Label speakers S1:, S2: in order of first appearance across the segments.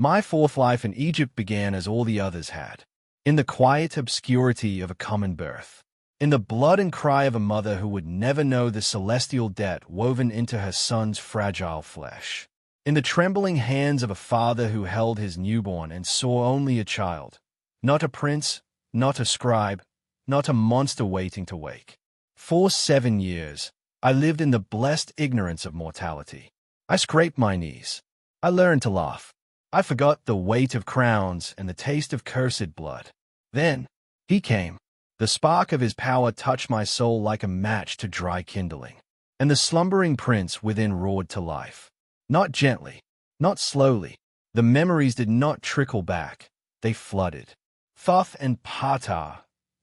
S1: My fourth life in Egypt began as all the others had, in the quiet obscurity of a common birth, in the blood and cry of a mother who would never know the celestial debt woven into her son's fragile flesh, in the trembling hands of a father who held his newborn and saw only a child, not a prince, not a scribe, not a monster waiting to wake. For 7 years, I lived in the blessed ignorance of mortality. I scraped my knees. I learned to laugh. I forgot the weight of crowns and the taste of cursed blood. Then, he came. The spark of his power touched my soul like a match to dry kindling. And the slumbering prince within roared to life. Not gently, not slowly. The memories did not trickle back. They flooded. Thoth and Ptah,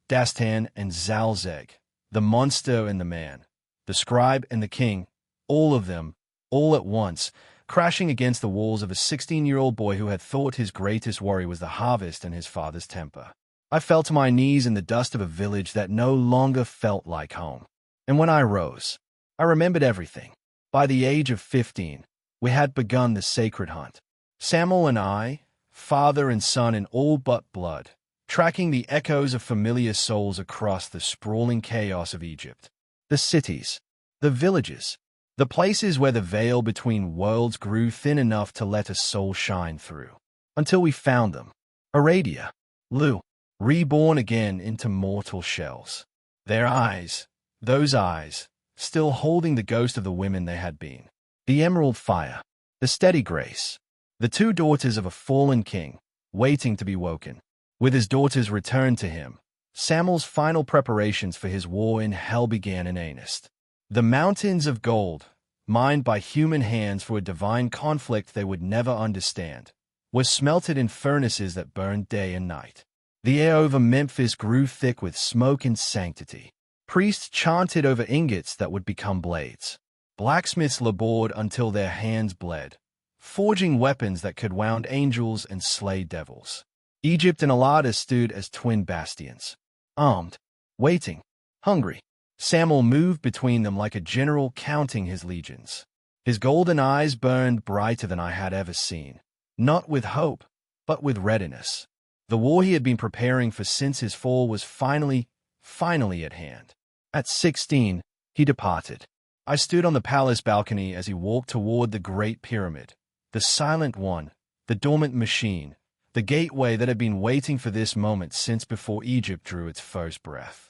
S1: Dastan and Zalzeg, the monster and the man, the scribe and the king, all of them, all at once, crashing against the walls of a 16-year-old boy who had thought his greatest worry was the harvest and his father's temper. I fell to my knees in the dust of a village that no longer felt like home. And when I rose, I remembered everything. By the age of 15, we had begun the sacred hunt. SaMael and I, father and son in all but blood, tracking the echoes of familiar souls across the sprawling chaos of Egypt. The cities, the villages, the places where the veil between worlds grew thin enough to let a soul shine through. Until we found them. Aradia, Lu, reborn again into mortal shells. Their eyes, those eyes, still holding the ghost of the women they had been. The emerald fire, the steady grace, the 2 daughters of a fallen king, waiting to be woken. With his daughters returned to him, SaMael's final preparations for his war in hell began in earnest. The mountains of gold, mined by human hands for a divine conflict they would never understand, were smelted in furnaces that burned day and night. The air over Memphis grew thick with smoke and sanctity. Priests chanted over ingots that would become blades. Blacksmiths labored until their hands bled, forging weapons that could wound angels and slay devils. Egypt and Akkad stood as twin bastions, armed, waiting, hungry. SaMael moved between them like a general counting his legions. His golden eyes burned brighter than I had ever seen, not with hope, but with readiness. The war he had been preparing for since his fall was finally at hand. At 16, he departed. I stood on the palace balcony as he walked toward the Great Pyramid, the silent one, the dormant machine, the gateway that had been waiting for this moment since before Egypt drew its first breath.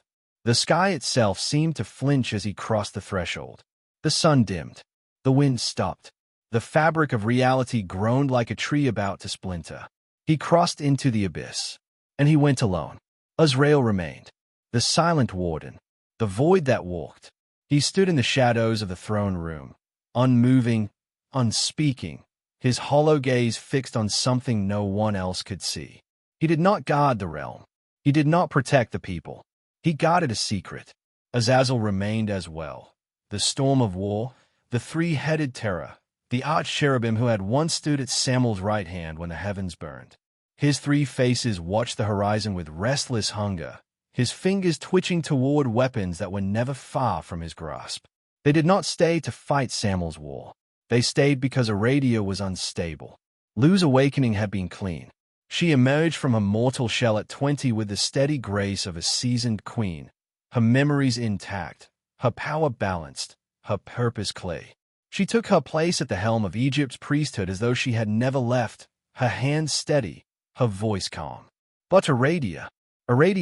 S1: The sky itself seemed to flinch as he crossed the threshold. The sun dimmed. The wind stopped. The fabric of reality groaned like a tree about to splinter. He crossed into the abyss. And he went alone. Azrael remained. The silent warden. The void that walked. He stood in the shadows of the throne room, unmoving, unspeaking, his hollow gaze fixed on something no one else could see. He did not guard the realm. He did not protect the people. He guarded a secret. Azazel remained as well. The storm of war, the 3-headed terror, the arch-cherubim who had once stood at SaMael's right hand when the heavens burned. His 3 faces watched the horizon with restless hunger, his fingers twitching toward weapons that were never far from his grasp. They did not stay to fight SaMael's war. They stayed because Aradia was unstable. Lu's awakening had been clean. She emerged from her mortal shell at 20 with the steady grace of a seasoned queen, her memories intact, her power balanced, her purpose clear. She took her place at the helm of Egypt's priesthood as though she had never left, her hands steady, her voice calm. But Aradia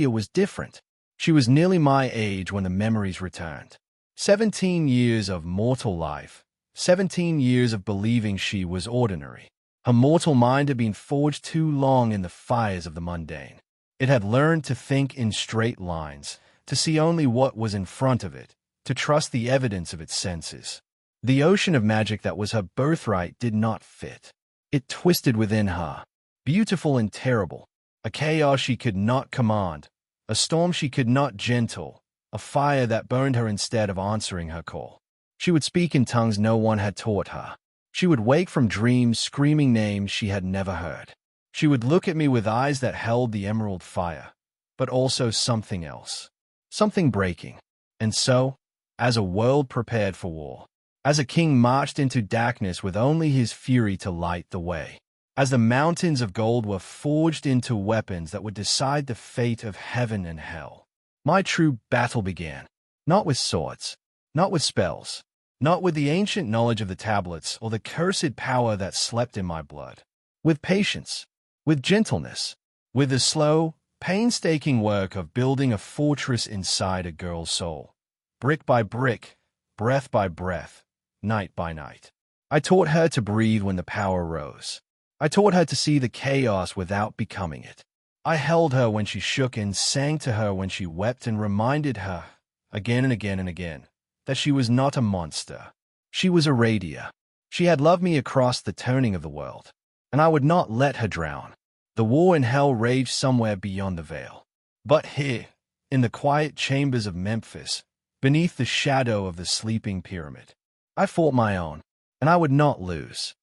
S1: was different. She was nearly my age when the memories returned. 17 years of mortal life, 17 years of believing she was ordinary. Her mortal mind had been forged too long in the fires of the mundane. It had learned to think in straight lines, to see only what was in front of it, to trust the evidence of its senses. The ocean of magic that was her birthright did not fit. It twisted within her, beautiful and terrible, a chaos she could not command, a storm she could not gentle, a fire that burned her instead of answering her call. She would speak in tongues no one had taught her. She would wake from dreams screaming names she had never heard. She would look at me with eyes that held the emerald fire, but also something else, something breaking. And so, as a world prepared for war, as a king marched into darkness with only his fury to light the way, as the mountains of gold were forged into weapons that would decide the fate of heaven and hell. My true battle began, not with swords, not with spells, not with the ancient knowledge of the tablets or the cursed power that slept in my blood. With patience, with gentleness, with the slow, painstaking work of building a fortress inside a girl's soul. Brick by brick, breath by breath, night by night. I taught her to breathe when the power rose. I taught her to see the chaos without becoming it. I held her when she shook and sang to her when she wept and reminded her, again and again and again, that she was not a monster. She was a Radia. She had loved me across the turning of the world, and I would not let her drown. The war in hell raged somewhere beyond the veil. But here, in the quiet chambers of Memphis, beneath the shadow of the sleeping pyramid, I fought my own, and I would not lose.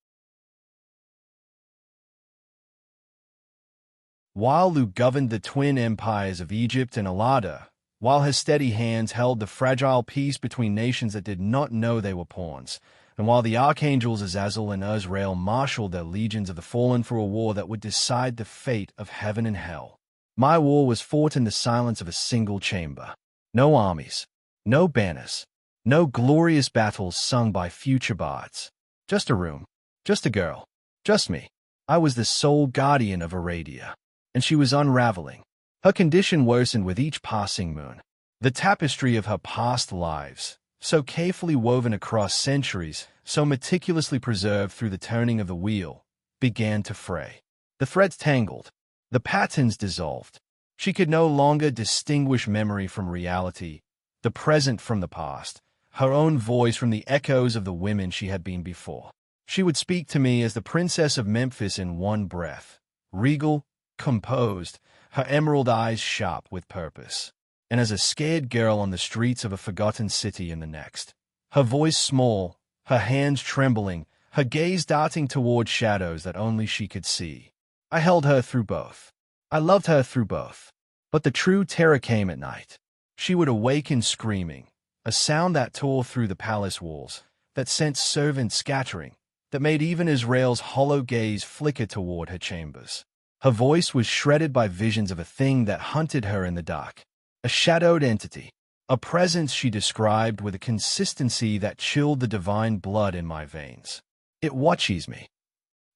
S1: While Lu governed the twin empires of Egypt and Allada, while his steady hands held the fragile peace between nations that did not know they were pawns, and while the archangels Azazel and Uzrael marshaled their legions of the fallen for a war that would decide the fate of heaven and hell, my war was fought in the silence of a single chamber. No armies, no banners, no glorious battles sung by future bards. Just a room, just a girl, just me. I was the sole guardian of Aradia, and she was unraveling. Her condition worsened with each passing moon. The tapestry of her past lives, so carefully woven across centuries, so meticulously preserved through the turning of the wheel, began to fray. The threads tangled, the patterns dissolved. She could no longer distinguish memory from reality, the present from the past, her own voice from the echoes of the women she had been before. She would speak to me as the princess of Memphis in one breath, regal, composed, her emerald eyes sharp with purpose, and as a scared girl on the streets of a forgotten city in the next. Her voice small, her hands trembling, her gaze darting toward shadows that only she could see. I held her through both. I loved her through both. But the true terror came at night. She would awaken screaming, a sound that tore through the palace walls, that sent servants scattering, that made even Israel's hollow gaze flicker toward her chambers. Her voice was shredded by visions of a thing that hunted her in the dark, a shadowed entity, a presence she described with a consistency that chilled the divine blood in my veins. It watches me.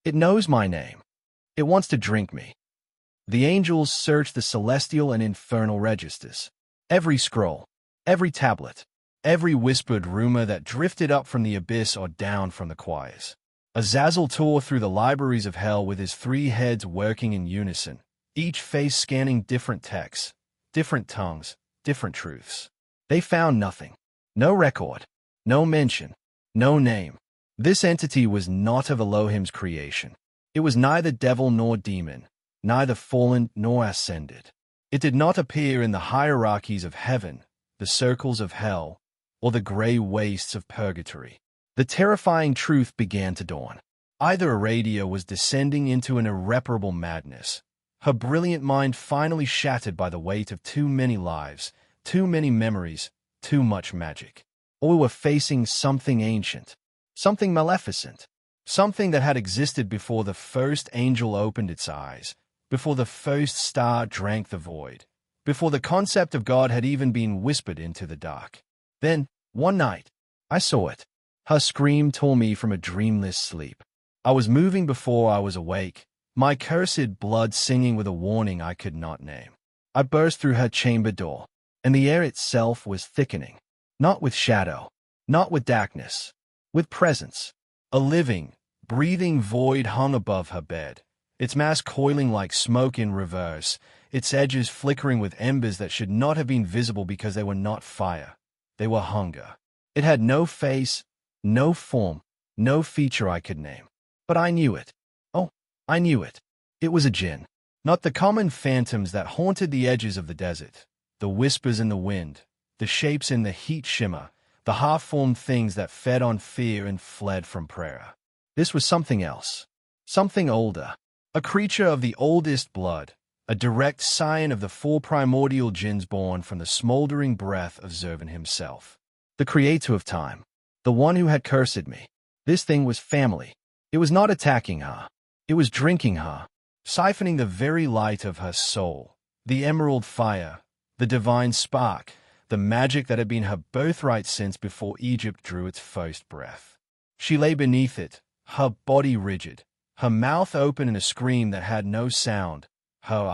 S1: It knows my name. It wants to drink me. The angels searched the celestial and infernal registers. Every scroll, every tablet, every whispered rumor that drifted up from the abyss or down from the choirs. Azazel tore through the libraries of hell with his three heads working in unison, each face scanning different texts, different tongues, different truths. They found nothing. No record, no mention, no name. This entity was not of Elohim's creation. It was neither devil nor demon, neither fallen nor ascended. It did not appear in the hierarchies of heaven, the circles of hell, or the gray wastes of purgatory. The terrifying truth began to dawn. Either Aradia was descending into an irreparable madness, her brilliant mind finally shattered by the weight of too many lives, too many memories, too much magic. Or we were facing something ancient, something maleficent, something that had existed before the first angel opened its eyes, before the first star drank the void, before the concept of God had even been whispered into the dark. Then, one night, I saw it. Her scream tore me from a dreamless sleep. I was moving before I was awake, my cursed blood singing with a warning I could not name. I burst through her chamber door, and the air itself was thickening, not with shadow, not with darkness, with presence. A living, breathing void hung above her bed, its mass coiling like smoke in reverse, its edges flickering with embers that should not have been visible because they were not fire. They were hunger. It had no face, no form, no feature I could name. But I knew it. Oh, I knew it. It was a Jinn. Not the common phantoms that haunted the edges of the desert, the whispers in the wind, the shapes in the heat shimmer, the half-formed things that fed on fear and fled from prayer. This was something else, something older, a creature of the oldest blood, a direct scion of the four primordial jinns born from the smoldering breath of Zervan himself, the creator of time, the one who had cursed me. This thing was family. It was not attacking her. It was drinking her, siphoning the very light of her soul, the emerald fire, the divine spark, the magic that had been her birthright since before Egypt drew its first breath. She lay beneath it, her body rigid, her mouth open in a scream that had no sound. Her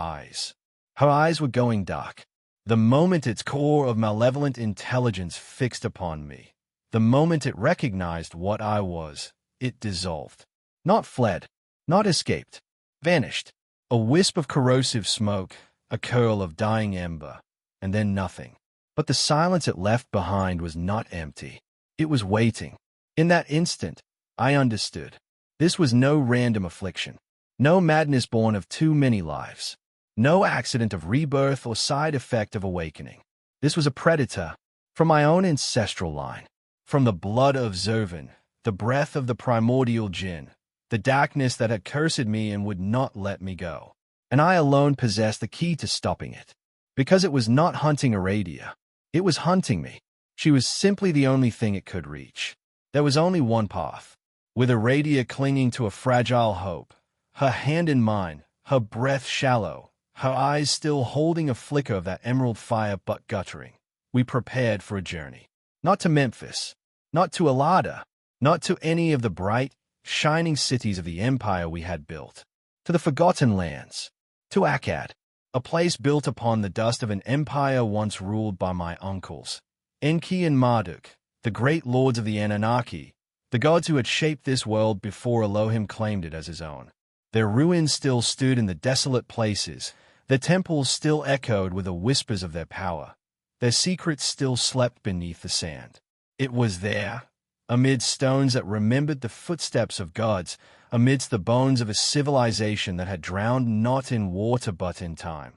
S1: eyes were going dark. The moment its core of malevolent intelligence fixed upon me, the moment it recognized what I was, it dissolved. Not fled, not escaped, vanished. A wisp of corrosive smoke, a curl of dying ember, and then nothing. But the silence it left behind was not empty. It was waiting. In that instant, I understood. This was no random affliction, no madness born of too many lives, no accident of rebirth or side effect of awakening. This was a predator from my own ancestral line, from the blood of Zervan, the breath of the primordial Jinn, the darkness that had cursed me and would not let me go. And I alone possessed the key to stopping it. Because it was not hunting Aradia. It was hunting me. She was simply the only thing it could reach. There was only one path. With Aradia clinging to a fragile hope, her hand in mine, her breath shallow, her eyes still holding a flicker of that emerald fire but guttering, we prepared for a journey. Not to Memphis, not to Allada, not to any of the bright, shining cities of the empire we had built. To the forgotten lands, to Akkad, a place built upon the dust of an empire once ruled by my uncles, Enki and Marduk, the great lords of the Anunnaki, the gods who had shaped this world before Elohim claimed it as his own. Their ruins still stood in the desolate places, their temples still echoed with the whispers of their power, their secrets still slept beneath the sand. It was there, amid stones that remembered the footsteps of gods, amidst the bones of a civilization that had drowned not in water but in time,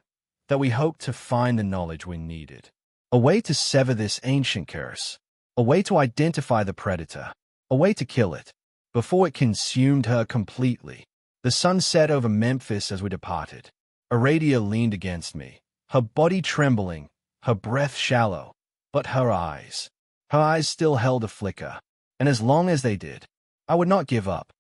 S1: that we hoped to find the knowledge we needed. A way to sever this ancient curse, a way to identify the predator, a way to kill it, before it consumed her completely. The sun set over Memphis as we departed. Aradia leaned against me, her body trembling, her breath shallow, but her eyes still held a flicker, and as long as they did, I would not give up.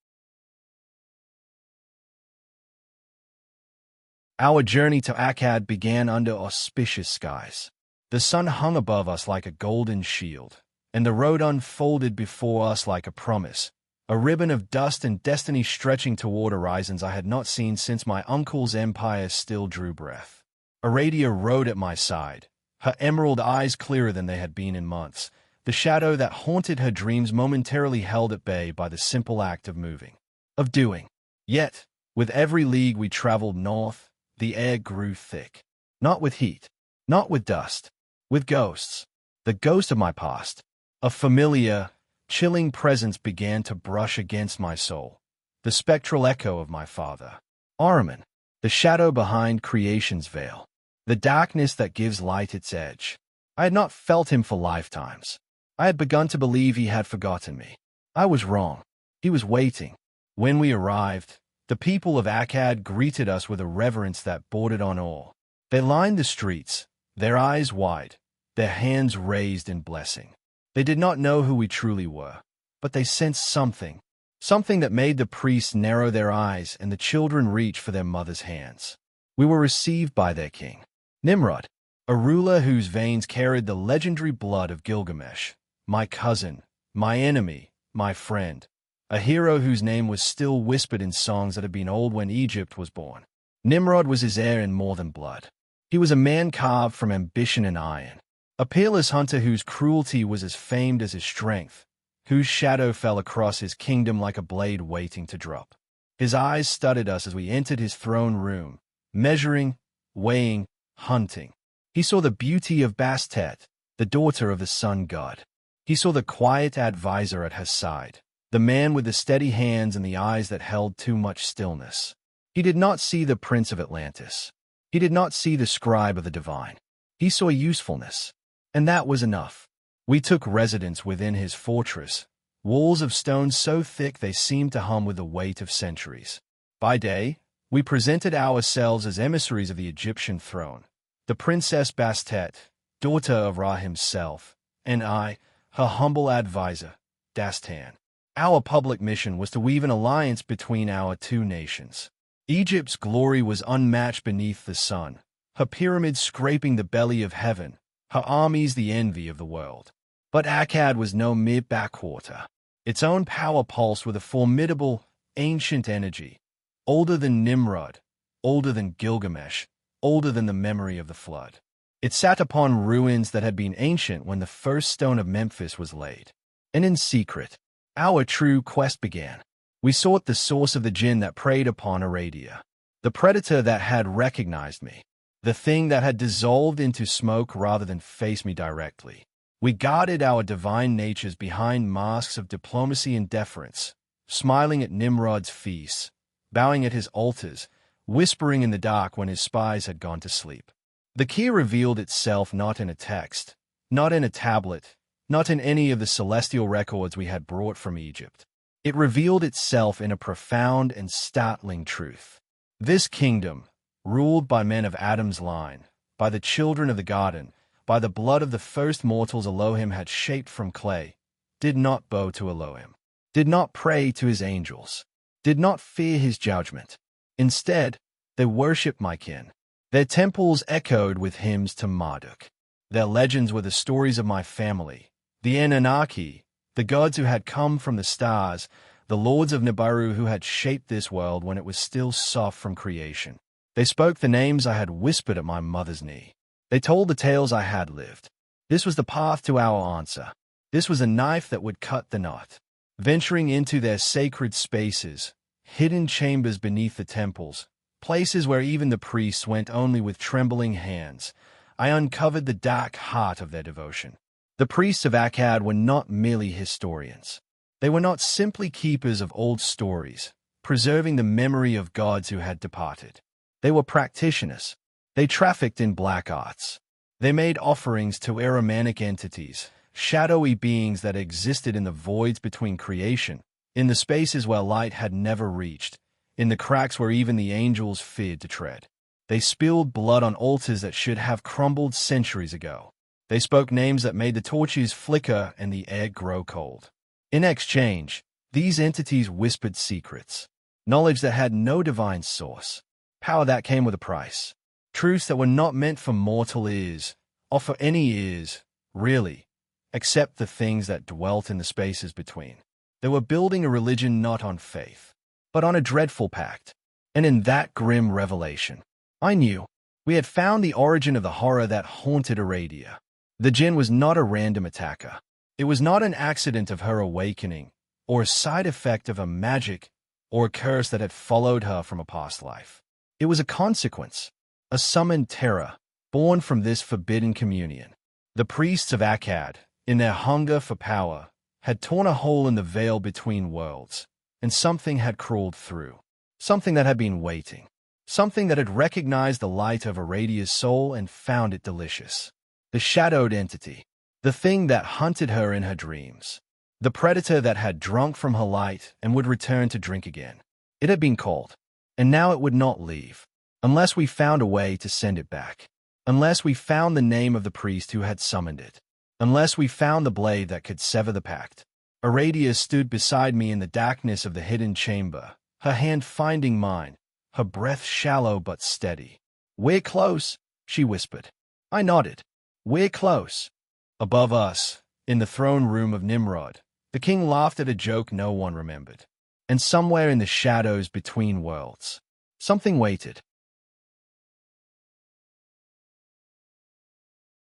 S1: Our journey to Akkad began under auspicious skies. The sun hung above us like a golden shield, and the road unfolded before us like a promise, a ribbon of dust and destiny stretching toward horizons I had not seen since my uncle's empire still drew breath. Aradia rode at my side, her emerald eyes clearer than they had been in months, the shadow that haunted her dreams momentarily held at bay by the simple act of moving, of doing. Yet, with every league we traveled north, the air grew thick. Not with heat, not with dust, with ghosts. The ghost of my past. A familiar, chilling presence began to brush against my soul. The spectral echo of my father, Ahriman, the shadow behind creation's veil, the darkness that gives light its edge. I had not felt him for lifetimes. I had begun to believe he had forgotten me. I was wrong. He was waiting. When we arrived, the people of Akkad greeted us with a reverence that bordered on awe. They lined the streets, their eyes wide, their hands raised in blessing. They did not know who we truly were, but they sensed something that made the priests narrow their eyes and the children reach for their mother's hands. We were received by their king, Nimrod, a ruler whose veins carried the legendary blood of Gilgamesh, my cousin, my enemy, my friend, a hero whose name was still whispered in songs that had been old when Egypt was born. Nimrod was his heir in more than blood. He was a man carved from ambition and iron, a peerless hunter whose cruelty was as famed as his strength, whose shadow fell across his kingdom like a blade waiting to drop. His eyes studied us as we entered his throne room, measuring, weighing, hunting. He saw the beauty of Bastet, the daughter of the sun god. He saw the quiet advisor at her side, the man with the steady hands and the eyes that held too much stillness. He did not see the prince of Atlantis. He did not see the scribe of the divine. He saw usefulness, and that was enough. We took residence within his fortress, walls of stone so thick they seemed to hum with the weight of centuries. By day, we presented ourselves as emissaries of the Egyptian throne, the Princess Bastet, daughter of Ra himself, and I, her humble advisor, Dastan. Our public mission was to weave an alliance between our two nations. Egypt's glory was unmatched beneath the sun, her pyramids scraping the belly of heaven, her armies the envy of the world. But Akkad was no mere backwater. Its own power pulsed with a formidable, ancient energy, older than Nimrod, older than Gilgamesh, older than the memory of the flood. It sat upon ruins that had been ancient when the first stone of Memphis was laid. And in secret, our true quest began. We sought the source of the Jinn that preyed upon Aradia, the predator that had recognized me, the thing that had dissolved into smoke rather than face me directly. We guarded our divine natures behind masks of diplomacy and deference, smiling at Nimrod's feasts, bowing at his altars, whispering in the dark when his spies had gone to sleep. The key revealed itself not in a text, not in a tablet, not in any of the celestial records we had brought from Egypt. It revealed itself in a profound and startling truth. This kingdom, ruled by men of Adam's line, by the children of the garden, by the blood of the first mortals Elohim had shaped from clay, did not bow to Elohim, did not pray to his angels, did not fear his judgment. Instead, they worshipped my kin. Their temples echoed with hymns to Marduk. Their legends were the stories of my family, the Anunnaki, the gods who had come from the stars, the lords of Nibiru who had shaped this world when it was still soft from creation. They spoke the names I had whispered at my mother's knee. They told the tales I had lived. This was the path to our answer. This was a knife that would cut the knot. Venturing into their sacred spaces, hidden chambers beneath the temples, places where even the priests went only with trembling hands, I uncovered the dark heart of their devotion. The priests of Akkad were not merely historians. They were not simply keepers of old stories, preserving the memory of gods who had departed. They were practitioners. They trafficked in black arts. They made offerings to Ahrimanic entities, shadowy beings that existed in the voids between creation, in the spaces where light had never reached, in the cracks where even the angels feared to tread. They spilled blood on altars that should have crumbled centuries ago. They spoke names that made the torches flicker and the air grow cold. In exchange, these entities whispered secrets, knowledge that had no divine source, power that came with a price, truths that were not meant for mortal ears, or for any ears, really, except the things that dwelt in the spaces between. They were building a religion not on faith, but on a dreadful pact. And in that grim revelation, I knew we had found the origin of the horror that haunted Aradia. The Jinn was not a random attacker. It was not an accident of her awakening, or a side effect of a magic or a curse that had followed her from a past life. It was a consequence, a summoned terror, born from this forbidden communion. The priests of Akkad, in their hunger for power, had torn a hole in the veil between worlds, and something had crawled through. Something that had been waiting. Something that had recognized the light of Aradia's soul and found it delicious. The shadowed entity. The thing that hunted her in her dreams. The predator that had drunk from her light and would return to drink again. It had been called, and now it would not leave, unless we found a way to send it back. Unless we found the name of the priest who had summoned it. Unless we found the blade that could sever the pact. Aradia stood beside me in the darkness of the hidden chamber, her hand finding mine, her breath shallow but steady. "We're close," she whispered. I nodded. "We're close." Above us, in the throne room of Nimrod, the king laughed at a joke no one remembered. And somewhere in the shadows between worlds, something waited.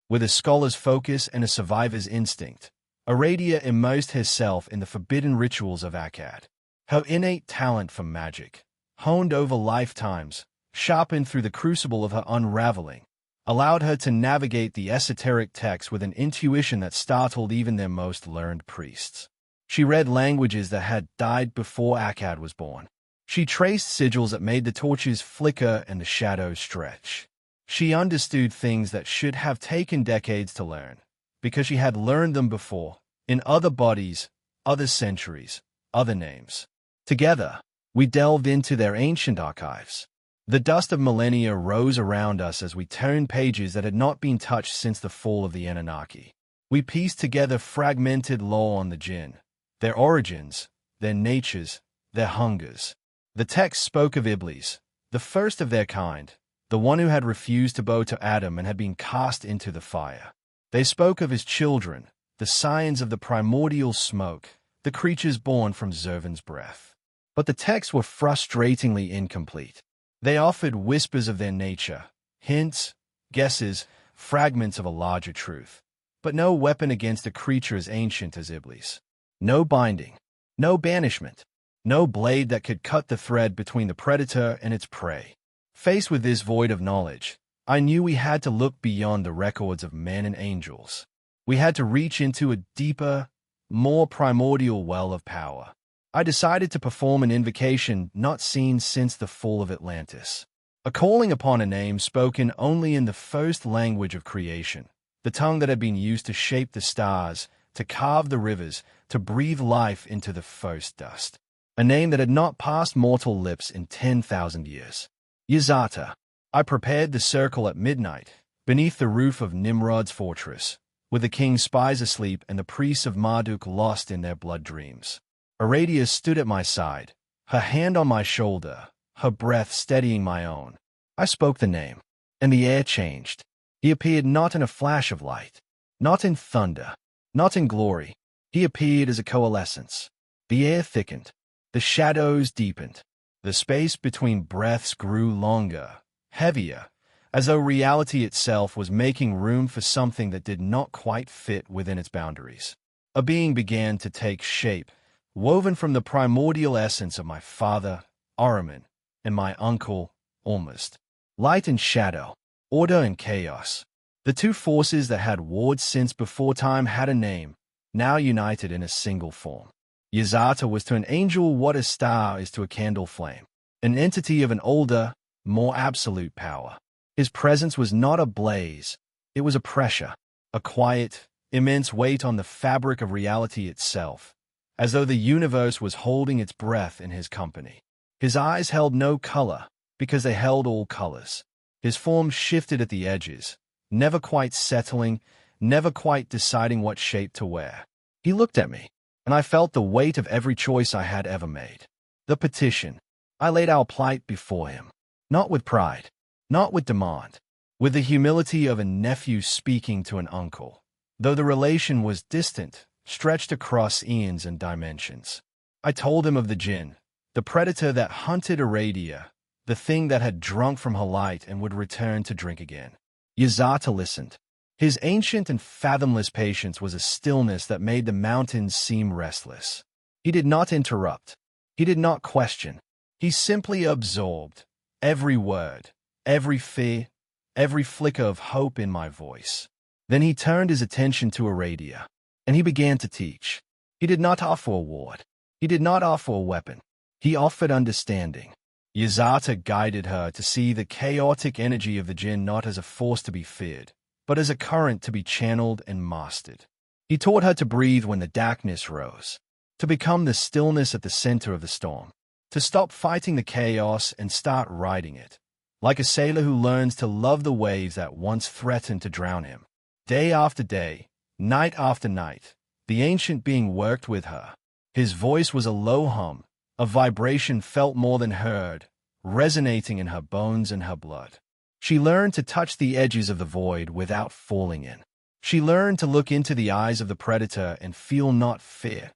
S1: With a scholar's focus and a survivor's instinct, Aradia immersed herself in the forbidden rituals of Akkad. Her innate talent for magic, honed over lifetimes, sharpened through the crucible of her unraveling, allowed her to navigate the esoteric texts with an intuition that startled even their most learned priests. She read languages that had died before Akkad was born. She traced sigils that made the torches flicker and the shadows stretch. She understood things that should have taken decades to learn, because she had learned them before, in other bodies, other centuries, other names. Together, we delved into their ancient archives. The dust of millennia rose around us as we turned pages that had not been touched since the fall of the Anunnaki. We pieced together fragmented lore on the Jinn, their origins, their natures, their hungers. The text spoke of Iblis, the first of their kind, the one who had refused to bow to Adam and had been cast into the fire. They spoke of his children, the scions of the primordial smoke, the creatures born from Zervan's breath. But the texts were frustratingly incomplete. They offered whispers of their nature, hints, guesses, fragments of a larger truth, but no weapon against a creature as ancient as Iblis. No binding, no banishment, no blade that could cut the thread between the predator and its prey. Faced with this void of knowledge, I knew we had to look beyond the records of men and angels. We had to reach into a deeper, more primordial well of power. I decided to perform an invocation not seen since the fall of Atlantis. A calling upon a name spoken only in the first language of creation, the tongue that had been used to shape the stars, to carve the rivers, to breathe life into the first dust. A name that had not passed mortal lips in 10,000 years. Yazata. I prepared the circle at midnight, beneath the roof of Nimrod's fortress, with the king's spies asleep and the priests of Marduk lost in their blood dreams. Aradia stood at my side, her hand on my shoulder, her breath steadying my own. I spoke the name, and the air changed. He appeared not in a flash of light, not in thunder, not in glory. He appeared as a coalescence. The air thickened. The shadows deepened. The space between breaths grew longer, heavier, as though reality itself was making room for something that did not quite fit within its boundaries. A being began to take shape, woven from the primordial essence of my father, Ahriman, and my uncle, Ormuzd. Light and shadow, order and chaos. The two forces that had warred since before time had a name, now united in a single form. Yazata was to an angel what a star is to a candle flame, an entity of an older, more absolute power. His presence was not a blaze, it was a pressure, a quiet, immense weight on the fabric of reality itself, as though the universe was holding its breath in his company. His eyes held no color, because they held all colors. His form shifted at the edges, never quite settling, never quite deciding what shape to wear. He looked at me, and I felt the weight of every choice I had ever made. The petition. I laid our plight before him, not with pride, not with demand, with the humility of a nephew speaking to an uncle, though the relation was distant, stretched across eons and dimensions. I told him of the Jinn, the predator that hunted Aradia, the thing that had drunk from her light and would return to drink again. Yazata listened. His ancient and fathomless patience was a stillness that made the mountains seem restless. He did not interrupt. He did not question. He simply absorbed every word, every fear, every flicker of hope in my voice. Then he turned his attention to Aradia, and he began to teach. He did not offer a ward. He did not offer a weapon. He offered understanding. Yazata guided her to see the chaotic energy of the Jinn not as a force to be feared, but as a current to be channeled and mastered. He taught her to breathe when the darkness rose, to become the stillness at the center of the storm, to stop fighting the chaos and start riding it, like a sailor who learns to love the waves that once threatened to drown him. Day after day, night after night, the ancient being worked with her. His voice was a low hum, a vibration felt more than heard, resonating in her bones and her blood. She learned to touch the edges of the void without falling in. She learned to look into the eyes of the predator and feel not fear,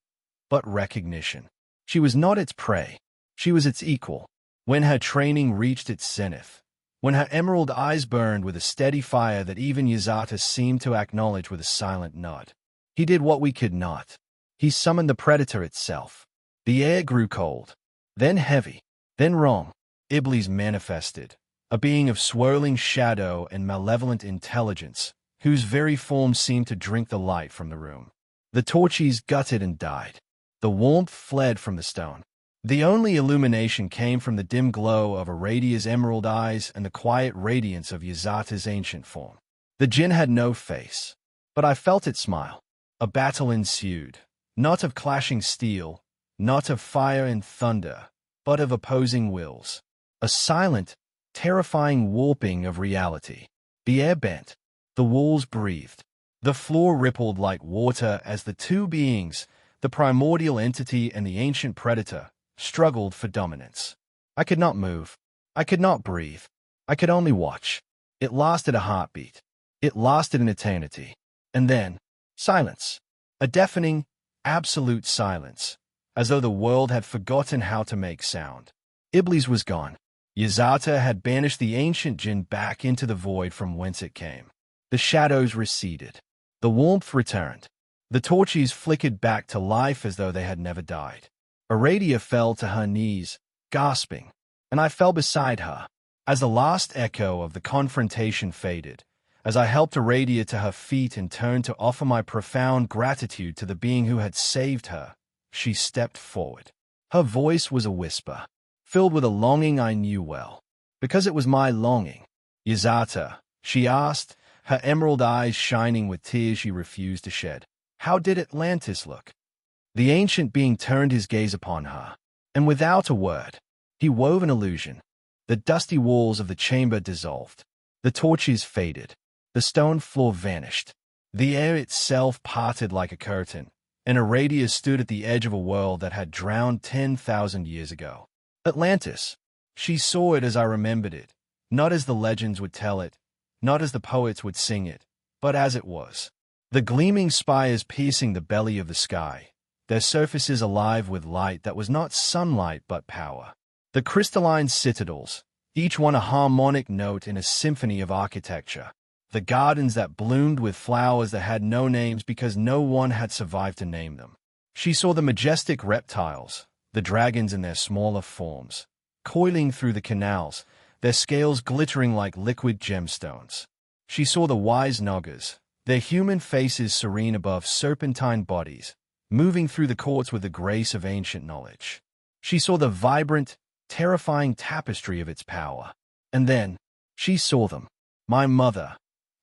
S1: but recognition. She was not its prey. She was its equal. When her training reached its zenith, when her emerald eyes burned with a steady fire that even Yazata seemed to acknowledge with a silent nod, he did what we could not. He summoned the predator itself. The air grew cold, then heavy, then wrong. Iblis manifested, a being of swirling shadow and malevolent intelligence, whose very form seemed to drink the light from the room. The torches gutted and died. The warmth fled from the stone. The only illumination came from the dim glow of Aradia's emerald eyes and the quiet radiance of Yazata's ancient form. The Jinn had no face, but I felt it smile. A battle ensued, not of clashing steel, not of fire and thunder, but of opposing wills. A silent, terrifying warping of reality. The air bent. The walls breathed. The floor rippled like water as the two beings, the primordial entity and the ancient predator, struggled for dominance. I could not move. I could not breathe. I could only watch. It lasted a heartbeat. It lasted an eternity. And then, silence. A deafening, absolute silence, as though the world had forgotten how to make sound. Iblis was gone. Yazata had banished the ancient Jinn back into the void from whence it came. The shadows receded. The warmth returned. The torches flickered back to life as though they had never died. Aradia fell to her knees, gasping, and I fell beside her. As the last echo of the confrontation faded, as I helped Aradia to her feet and turned to offer my profound gratitude to the being who had saved her, she stepped forward. Her voice was a whisper, filled with a longing I knew well, because it was my longing. Yazata, she asked, her emerald eyes shining with tears she refused to shed. How did Atlantis look? The ancient being turned his gaze upon her, and without a word, he wove an illusion. The dusty walls of the chamber dissolved. The torches faded. The stone floor vanished. The air itself parted like a curtain, and Aradia stood at the edge of a world that had drowned 10,000 years ago. Atlantis. She saw it as I remembered it, not as the legends would tell it, not as the poets would sing it, but as it was. The gleaming spires piercing the belly of the sky, their surfaces alive with light that was not sunlight but power. The crystalline citadels, each one a harmonic note in a symphony of architecture. The gardens that bloomed with flowers that had no names because no one had survived to name them. She saw the majestic reptiles, the dragons in their smaller forms, coiling through the canals, their scales glittering like liquid gemstones. She saw the wise Nagas, their human faces serene above serpentine bodies, moving through the courts with the grace of ancient knowledge. She saw the vibrant, terrifying tapestry of its power. And then, she saw them. My mother,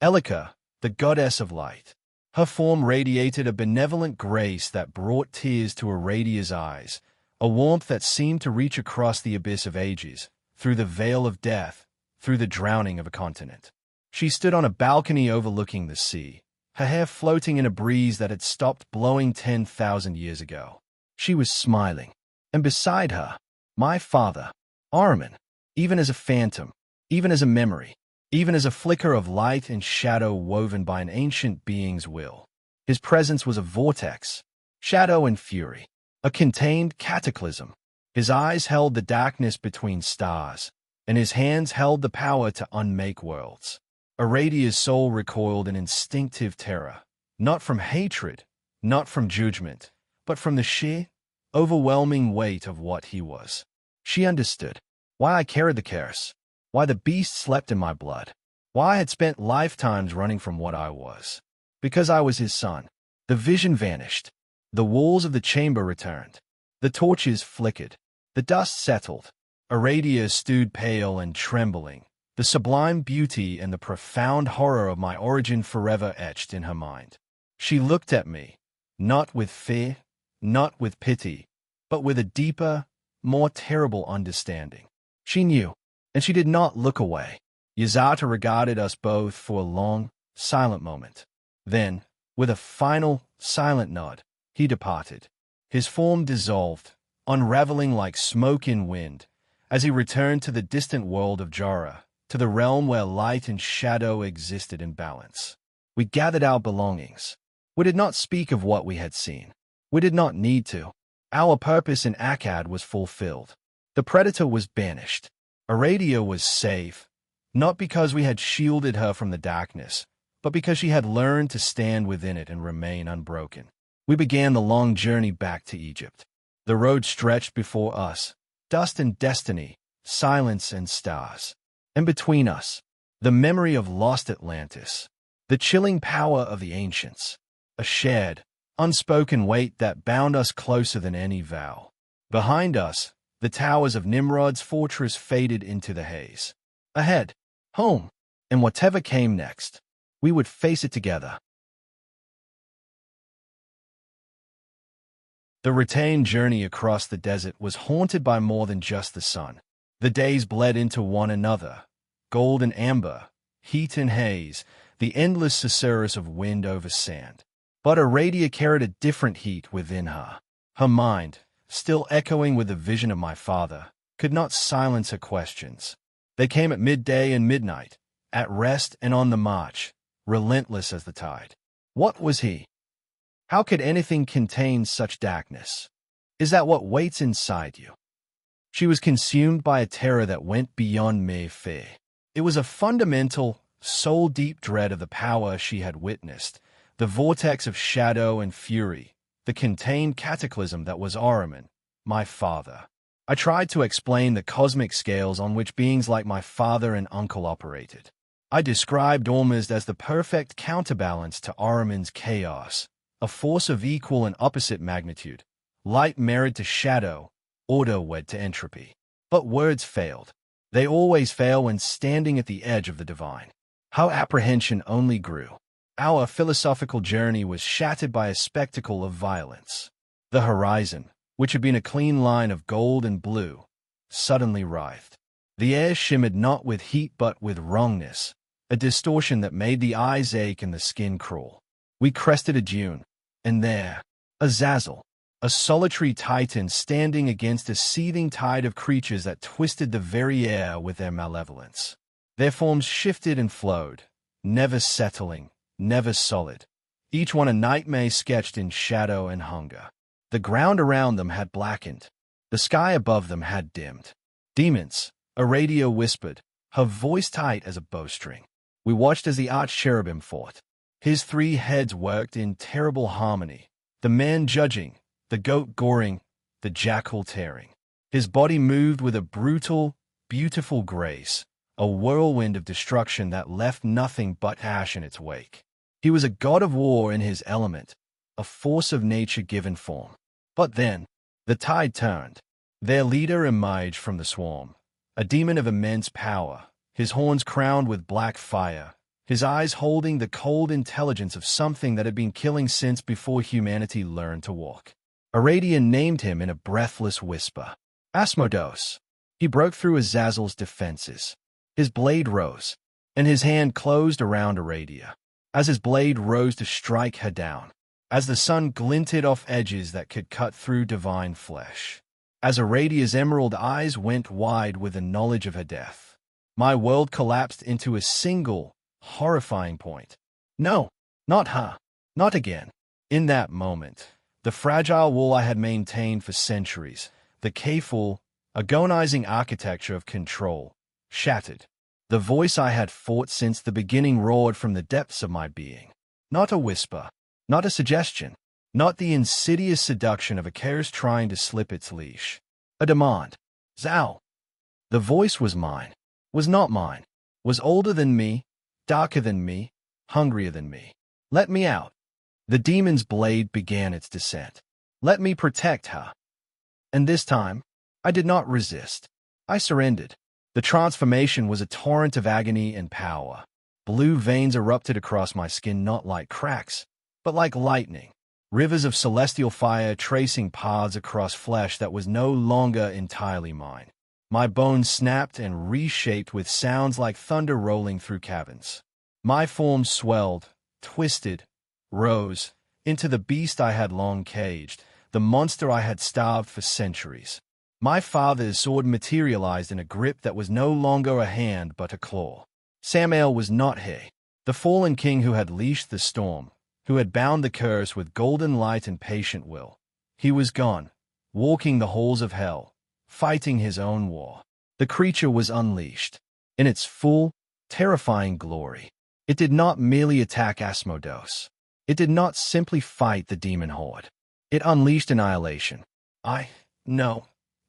S1: Elika, the goddess of light. Her form radiated a benevolent grace that brought tears to Aradia's eyes, a warmth that seemed to reach across the abyss of ages, through the veil of death, through the drowning of a continent. She stood on a balcony overlooking the sea, her hair floating in a breeze that had stopped blowing 10,000 years ago. She was smiling, and beside her, my father, Ahriman, even as a phantom, even as a memory, even as a flicker of light and shadow woven by an ancient being's will. His presence was a vortex, shadow and fury, a contained cataclysm. His eyes held the darkness between stars, and his hands held the power to unmake worlds. Aradia's soul recoiled in instinctive terror, not from hatred, not from judgment, but from the sheer, overwhelming weight of what he was. She understood why I carried the curse, why the beast slept in my blood, why I had spent lifetimes running from what I was. Because I was his son. The vision vanished. The walls of the chamber returned. The torches flickered. The dust settled. Aradia stood pale and trembling, the sublime beauty and the profound horror of my origin forever etched in her mind. She looked at me, not with fear, not with pity, but with a deeper, more terrible understanding. She knew, and she did not look away. Yazata regarded us both for a long, silent moment. Then, with a final, silent nod, he departed. His form dissolved, unraveling like smoke in wind, as he returned to the distant world of Jara, to the realm where light and shadow existed in balance. We gathered our belongings. We did not speak of what we had seen. We did not need to. Our purpose in Akkad was fulfilled. The predator was banished. Aradia was safe, not because we had shielded her from the darkness, but because she had learned to stand within it and remain unbroken. We began the long journey back to Egypt. The road stretched before us, dust and destiny, silence and stars. And between us, the memory of lost Atlantis, the chilling power of the ancients, a shared, unspoken weight that bound us closer than any vow. Behind us, the towers of Nimrod's fortress faded into the haze. Ahead, home, and whatever came next, we would face it together. The retained journey across the desert was haunted by more than just the sun. The days bled into one another, gold and amber, heat and haze, the endless susurrus of wind over sand. But Aradia carried a different heat within her. Her mind, still echoing with the vision of my father, could not silence her questions. They came at midday and midnight, at rest and on the march, relentless as the tide. What was he? How could anything contain such darkness? Is that what waits inside you? She was consumed by a terror that went beyond mere fear. It was a fundamental, soul-deep dread of the power she had witnessed, the vortex of shadow and fury, the contained cataclysm that was Ahriman, my father. I tried to explain the cosmic scales on which beings like my father and uncle operated. I described Ormuzd as the perfect counterbalance to Ahriman's chaos, a force of equal and opposite magnitude, light married to shadow, order wed to entropy. But words failed. They always fail when standing at the edge of the divine. How apprehension only grew. Our philosophical journey was shattered by a spectacle of violence. The horizon, which had been a clean line of gold and blue, suddenly writhed. The air shimmered not with heat but with wrongness, a distortion that made the eyes ache and the skin crawl. We crested a dune, and there, Azazel, a solitary titan standing against a seething tide of creatures that twisted the very air with their malevolence. Their forms shifted and flowed, never settling, never solid, each one a nightmare sketched in shadow and hunger. The ground around them had blackened. The sky above them had dimmed. Demons, Aradia whispered, her voice tight as a bowstring. We watched as the arch-cherubim fought. His 3 heads worked in terrible harmony, the man judging, the goat goring, the jackal tearing. His body moved with a brutal, beautiful grace, a whirlwind of destruction that left nothing but ash in its wake. He was a god of war in his element, a force of nature given form. But then, the tide turned. Their leader emerged from the swarm, a demon of immense power, his horns crowned with black fire, his eyes holding the cold intelligence of something that had been killing since before humanity learned to walk. Aradia named him in a breathless whisper. Asmodeus. He broke through Azazel's defenses. His blade rose, and his hand closed around Aradia. As his blade rose to strike her down, as the sun glinted off edges that could cut through divine flesh, as Aradia's emerald eyes went wide with the knowledge of her death, my world collapsed into a single, horrifying point. No, not her, not again. In that moment, the fragile wall I had maintained for centuries, the careful, agonizing architecture of control, shattered. The voice I had fought since the beginning roared from the depths of my being. Not a whisper, not a suggestion, not the insidious seduction of a chaos trying to slip its leash. A demand. Zal. The voice was mine, was not mine, was older than me, darker than me, hungrier than me. Let me out. The demon's blade began its descent. Let me protect her. And this time, I did not resist. I surrendered. The transformation was a torrent of agony and power. Blue veins erupted across my skin not like cracks, but like lightning. Rivers of celestial fire tracing paths across flesh that was no longer entirely mine. My bones snapped and reshaped with sounds like thunder rolling through caverns. My form swelled, twisted, rose, into the beast I had long caged, the monster I had starved for centuries. My father's sword materialized in a grip that was no longer a hand but a claw. SaMael was not he, the fallen king who had leashed the storm, who had bound the curse with golden light and patient will. He was gone, walking the halls of hell, fighting his own war. The creature was unleashed. In its full, terrifying glory, it did not merely attack Asmodeus. It did not simply fight the demon horde. It unleashed annihilation.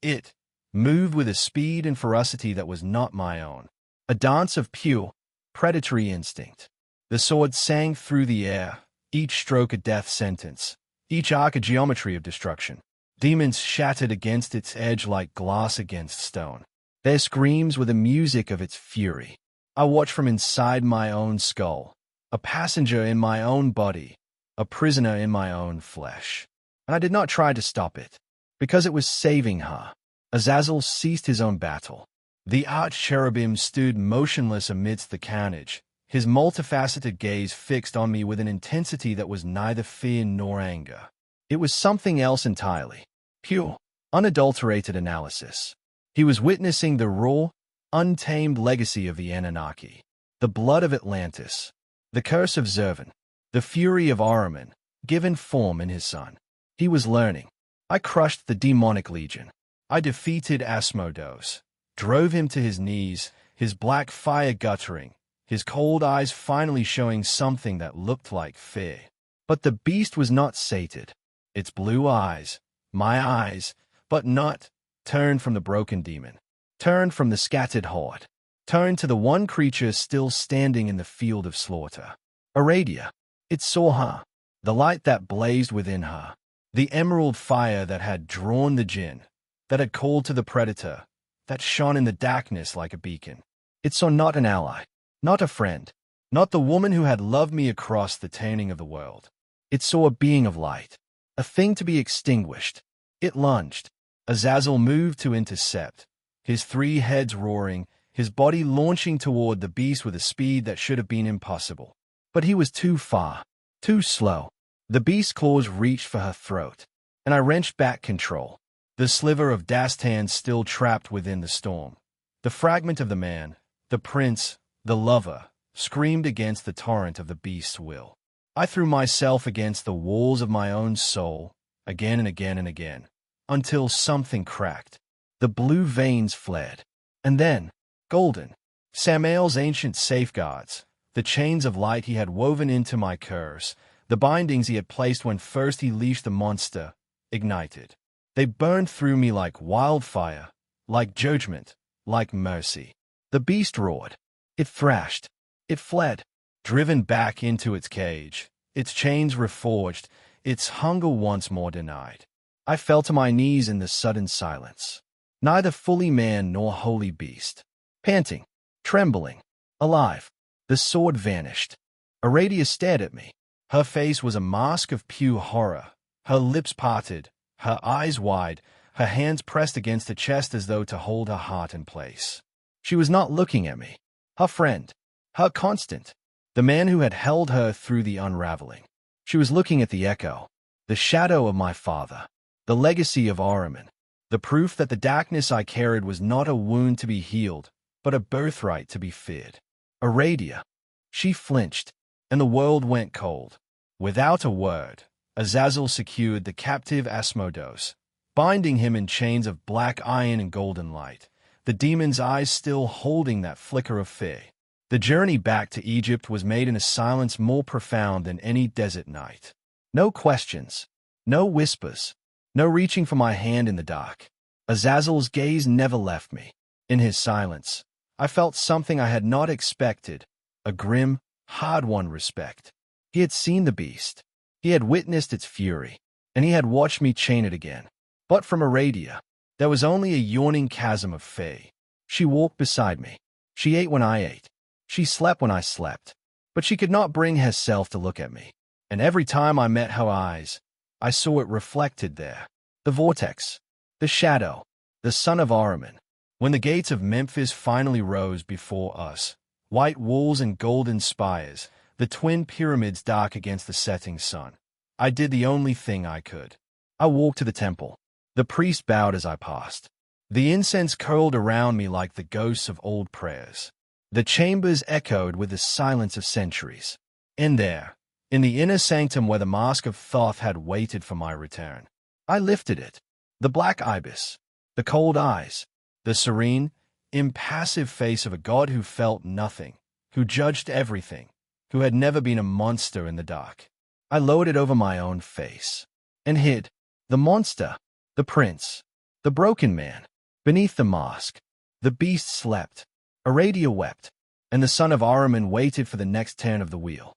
S1: It moved with a speed and ferocity that was not my own, a dance of pure, predatory instinct. The sword sang through the air, each stroke a death sentence, each arc a geometry of destruction. Demons shattered against its edge like glass against stone. Their screams were the music of its fury. I watched from inside my own skull, a passenger in my own body, a prisoner in my own flesh. And I did not try to stop it, because it was saving her. Azazel ceased his own battle. The arch-cherubim stood motionless amidst the carnage, his multifaceted gaze fixed on me with an intensity that was neither fear nor anger. It was something else entirely. Pure, unadulterated analysis. He was witnessing the raw, untamed legacy of the Anunnaki, the blood of Atlantis, the curse of Zervan, the fury of Ahriman, given form in his son. He was learning. I crushed the demonic legion. I defeated Asmodeus, drove him to his knees, his black fire guttering, his cold eyes finally showing something that looked like fear. But the beast was not sated. Its blue eyes, my eyes, but not, turned from the broken demon, turned from the scattered horde, turned to the one creature still standing in the field of slaughter. Aradia. It saw her, the light that blazed within her, the emerald fire that had drawn the Jinn, that had called to the predator, that shone in the darkness like a beacon. It saw not an ally, not a friend, not the woman who had loved me across the turning of the world. It saw a being of light, a thing to be extinguished. It lunged. Azazel moved to intercept, his three heads roaring, his body launching toward the beast with a speed that should have been impossible. But he was too far, too slow. The beast's claws reached for her throat, and I wrenched back control. The sliver of Dastan still trapped within the storm. The fragment of the man, the prince, the lover, screamed against the torrent of the beast's will. I threw myself against the walls of my own soul, again and again and again, until something cracked. The blue veins fled. And then, golden, SaMael's ancient safeguards, the chains of light he had woven into my curse, the bindings he had placed when first he leashed the monster, ignited. They burned through me like wildfire, like judgment, like mercy. The beast roared. It thrashed. It fled, driven back into its cage, its chains reforged, its hunger once more denied. I fell to my knees in the sudden silence, neither fully man nor holy beast. Panting, trembling, alive, the sword vanished. Aradia stared at me. Her face was a mask of pure horror, her lips parted, her eyes wide, her hands pressed against her chest as though to hold her heart in place. She was not looking at me, her friend, her constant, the man who had held her through the unraveling. She was looking at the echo, the shadow of my father, the legacy of Ahriman, the proof that the darkness I carried was not a wound to be healed, but a birthright to be feared. Aradia. She flinched, and the world went cold. Without a word, Azazel secured the captive Asmodeus, binding him in chains of black iron and golden light, the demon's eyes still holding that flicker of fear. The journey back to Egypt was made in a silence more profound than any desert night. No questions, no whispers, no reaching for my hand in the dark. Azazel's gaze never left me. In his silence, I felt something I had not expected, a grim, hard-won respect. He had seen the beast. He had witnessed its fury, and he had watched me chain it again. But from Aradia, there was only a yawning chasm of fear. She walked beside me. She ate when I ate. She slept when I slept. But she could not bring herself to look at me. And every time I met her eyes, I saw it reflected there. The vortex, the shadow, the son of Ahriman. When the gates of Memphis finally rose before us, white walls and golden spires, the twin pyramids dark against the setting sun, I did the only thing I could. I walked to the temple. The priest bowed as I passed. The incense curled around me like the ghosts of old prayers. The chambers echoed with the silence of centuries. And there, in the inner sanctum where the mask of Thoth had waited for my return, I lifted it. The black ibis, the cold eyes, the serene, impassive face of a god who felt nothing, who judged everything, who had never been a monster in the dark. I lowered it over my own face and hid the monster, the prince, the broken man. Beneath the mask, the beast slept. Aradia wept, and the son of Ahriman waited for the next turn of the wheel.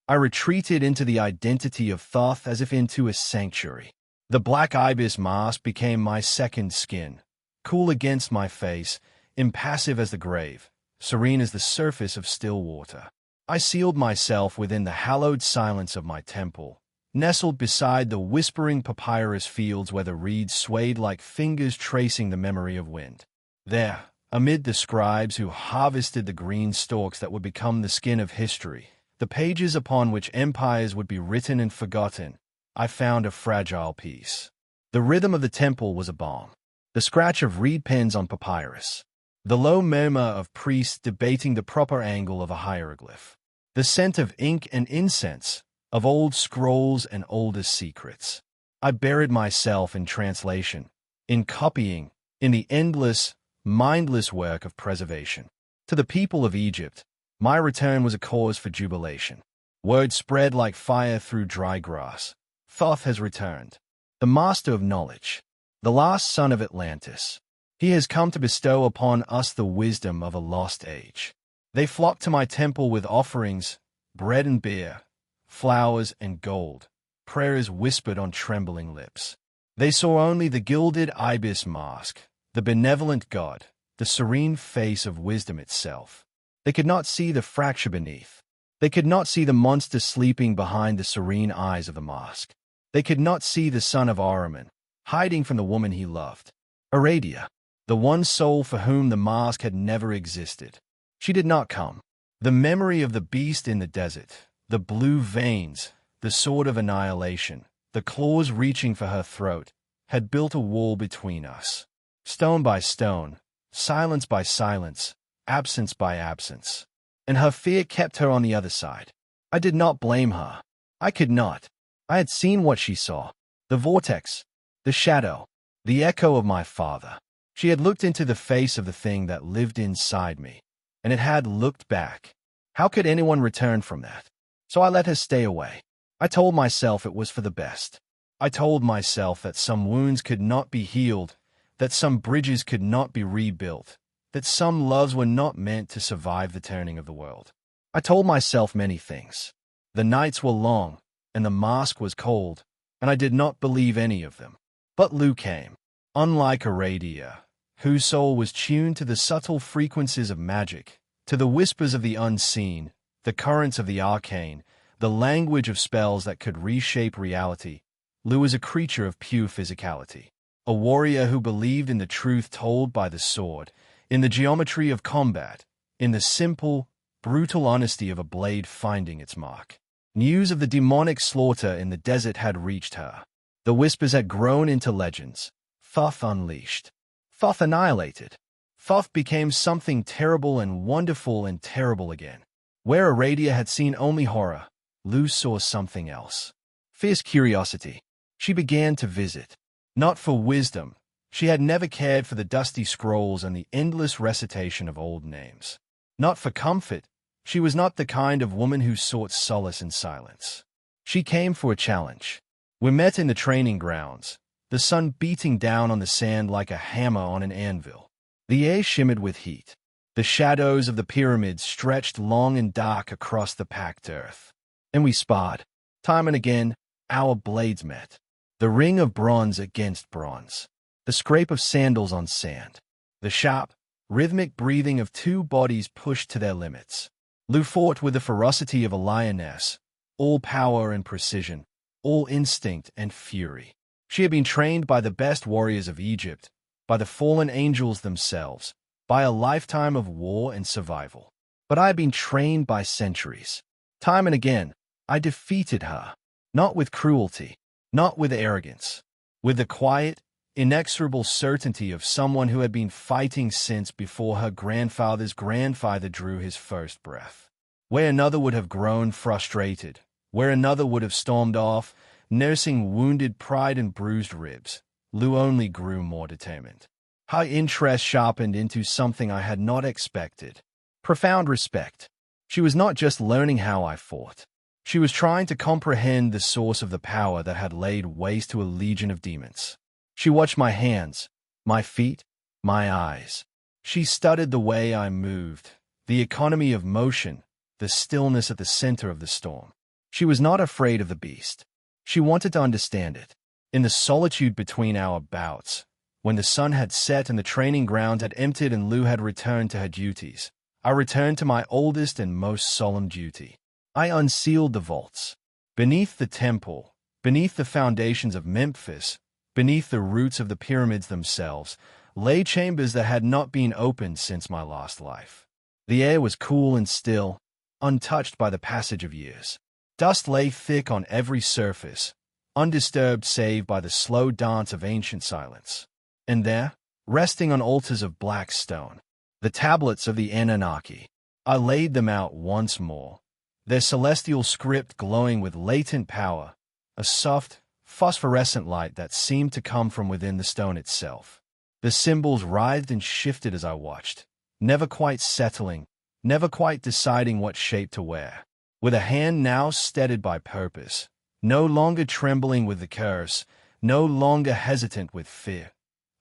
S1: I retreated into the identity of Thoth as if into a sanctuary. The black ibis mask became my second skin, cool against my face, impassive as the grave, serene as the surface of still water. I sealed myself within the hallowed silence of my temple, nestled beside the whispering papyrus fields where the reeds swayed like fingers tracing the memory of wind. There, Amid the scribes who harvested the green stalks that would become the skin of history, the pages upon which empires would be written and forgotten, I found a fragile piece. The rhythm of the temple was a balm. The scratch of reed pens on papyrus. The low murmur of priests debating the proper angle of a hieroglyph. The scent of ink and incense, of old scrolls and oldest secrets. I buried myself in translation, in copying, in the endless, mindless work of preservation. To the people of Egypt, my return was a cause for jubilation. Word spread like fire through dry grass. Thoth has returned, the master of knowledge, the last son of Atlantis. He has come to bestow upon us the wisdom of a lost age. They flocked to my temple with offerings, bread and beer, flowers and gold, prayers whispered on trembling lips. They saw only the gilded ibis mask, the benevolent God, the serene face of wisdom itself. They could not see the fracture beneath. They could not see the monster sleeping behind the serene eyes of the mask. They could not see the son of Ahriman, hiding from the woman he loved. Aradia, the one soul for whom the mask had never existed. She did not come. The memory of the beast in the desert, the blue veins, the sword of annihilation, the claws reaching for her throat, had built a wall between us. Stone by stone, silence by silence, absence by absence. And her fear kept her on the other side. I did not blame her. I could not. I had seen what she saw. The vortex, the shadow, the echo of my father. She had looked into the face of the thing that lived inside me, and it had looked back. How could anyone return from that? So I let her stay away. I told myself it was for the best. I told myself that some wounds could not be healed, that some bridges could not be rebuilt, that some loves were not meant to survive the turning of the world. I told myself many things. The nights were long, and the mask was cold, and I did not believe any of them. But Lu came. Unlike Aradia, whose soul was tuned to the subtle frequencies of magic, to the whispers of the unseen, the currents of the arcane, the language of spells that could reshape reality, Lu was a creature of pure physicality. A warrior who believed in the truth told by the sword, in the geometry of combat, in the simple, brutal honesty of a blade finding its mark. News of the demonic slaughter in the desert had reached her. The whispers had grown into legends. Thoth unleashed. Thoth annihilated. Thoth became something terrible and wonderful and terrible again. Where Aradia had seen only horror, Lu saw something else. Fierce curiosity. She began to visit. Not for wisdom. She had never cared for the dusty scrolls and the endless recitation of old names. Not for comfort. She was not the kind of woman who sought solace in silence. She came for a challenge. We met in the training grounds, the sun beating down on the sand like a hammer on an anvil. The air shimmered with heat. The shadows of the pyramids stretched long and dark across the packed earth. And we sparred. Time and again, our blades met. The ring of bronze against bronze. The scrape of sandals on sand. The sharp, rhythmic breathing of two bodies pushed to their limits. Lu fought with the ferocity of a lioness, all power and precision, all instinct and fury. She had been trained by the best warriors of Egypt, by the fallen angels themselves, by a lifetime of war and survival. But I had been trained by centuries. Time and again, I defeated her, not with cruelty, not with arrogance, with the quiet, inexorable certainty of someone who had been fighting since before her grandfather's grandfather drew his first breath. Where another would have grown frustrated, where another would have stormed off, nursing wounded pride and bruised ribs, Lu only grew more determined. Her interest sharpened into something I had not expected. Profound respect. She was not just learning how I fought. She was trying to comprehend the source of the power that had laid waste to a legion of demons. She watched my hands, my feet, my eyes. She studied the way I moved, the economy of motion, the stillness at the center of the storm. She was not afraid of the beast. She wanted to understand it. In the solitude between our bouts, when the sun had set and the training ground had emptied and Lu had returned to her duties, I returned to my oldest and most solemn duty. I unsealed the vaults. Beneath the temple, beneath the foundations of Memphis, beneath the roots of the pyramids themselves, lay chambers that had not been opened since my last life. The air was cool and still, untouched by the passage of years. Dust lay thick on every surface, undisturbed save by the slow dance of ancient silence. And there, resting on altars of black stone, the tablets of the Anunnaki. I laid them out once more, their celestial script glowing with latent power, a soft, phosphorescent light that seemed to come from within the stone itself. The symbols writhed and shifted as I watched, never quite settling, never quite deciding what shape to wear. With a hand now steadied by purpose, no longer trembling with the curse, no longer hesitant with fear,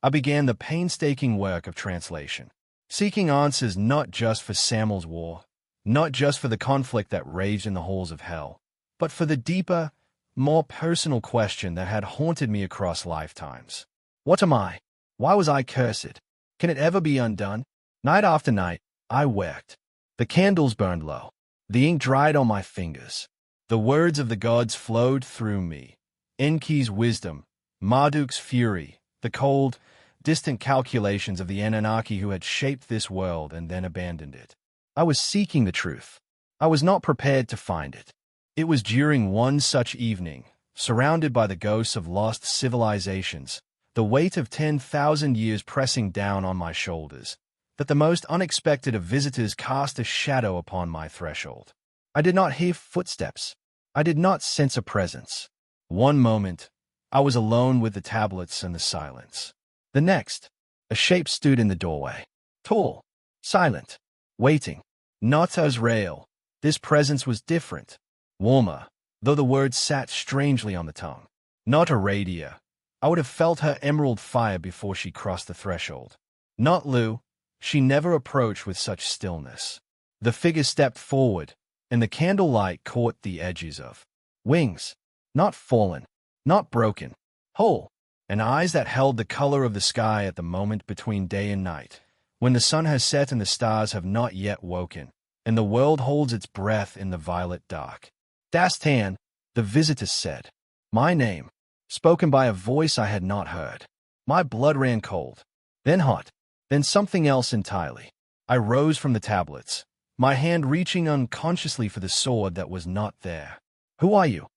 S1: I began the painstaking work of translation, seeking answers not just for SaMael's war, not just for the conflict that raged in the halls of hell, but for the deeper, more personal question that had haunted me across lifetimes. What am I? Why was I cursed? Can it ever be undone? Night after night, I worked. The candles burned low. The ink dried on my fingers. The words of the gods flowed through me. Enki's wisdom, Marduk's fury, the cold, distant calculations of the Anunnaki who had shaped this world and then abandoned it. I was seeking the truth. I was not prepared to find it. It was during one such evening, surrounded by the ghosts of lost civilizations, the weight of 10,000 years pressing down on my shoulders, that the most unexpected of visitors cast a shadow upon my threshold. I did not hear footsteps. I did not sense a presence. One moment, I was alone with the tablets and the silence. The next, a shape stood in the doorway. Tall, silent, waiting. Not Azrael. This presence was different, warmer, though the words sat strangely on the tongue. Not Aradia. I would have felt her emerald fire before she crossed the threshold. Not Lu. She never approached with such stillness. The figure stepped forward, and the candlelight caught the edges of wings, not fallen, not broken, whole, and eyes that held the color of the sky at the moment between day and night, when the sun has set and the stars have not yet woken, and the world holds its breath in the violet dark. Dastan, the visitor said. My name, spoken by a voice I had not heard. My blood ran cold, then hot, then something else entirely. I rose from the tablets, my hand reaching unconsciously for the sword that was not there. Who are you?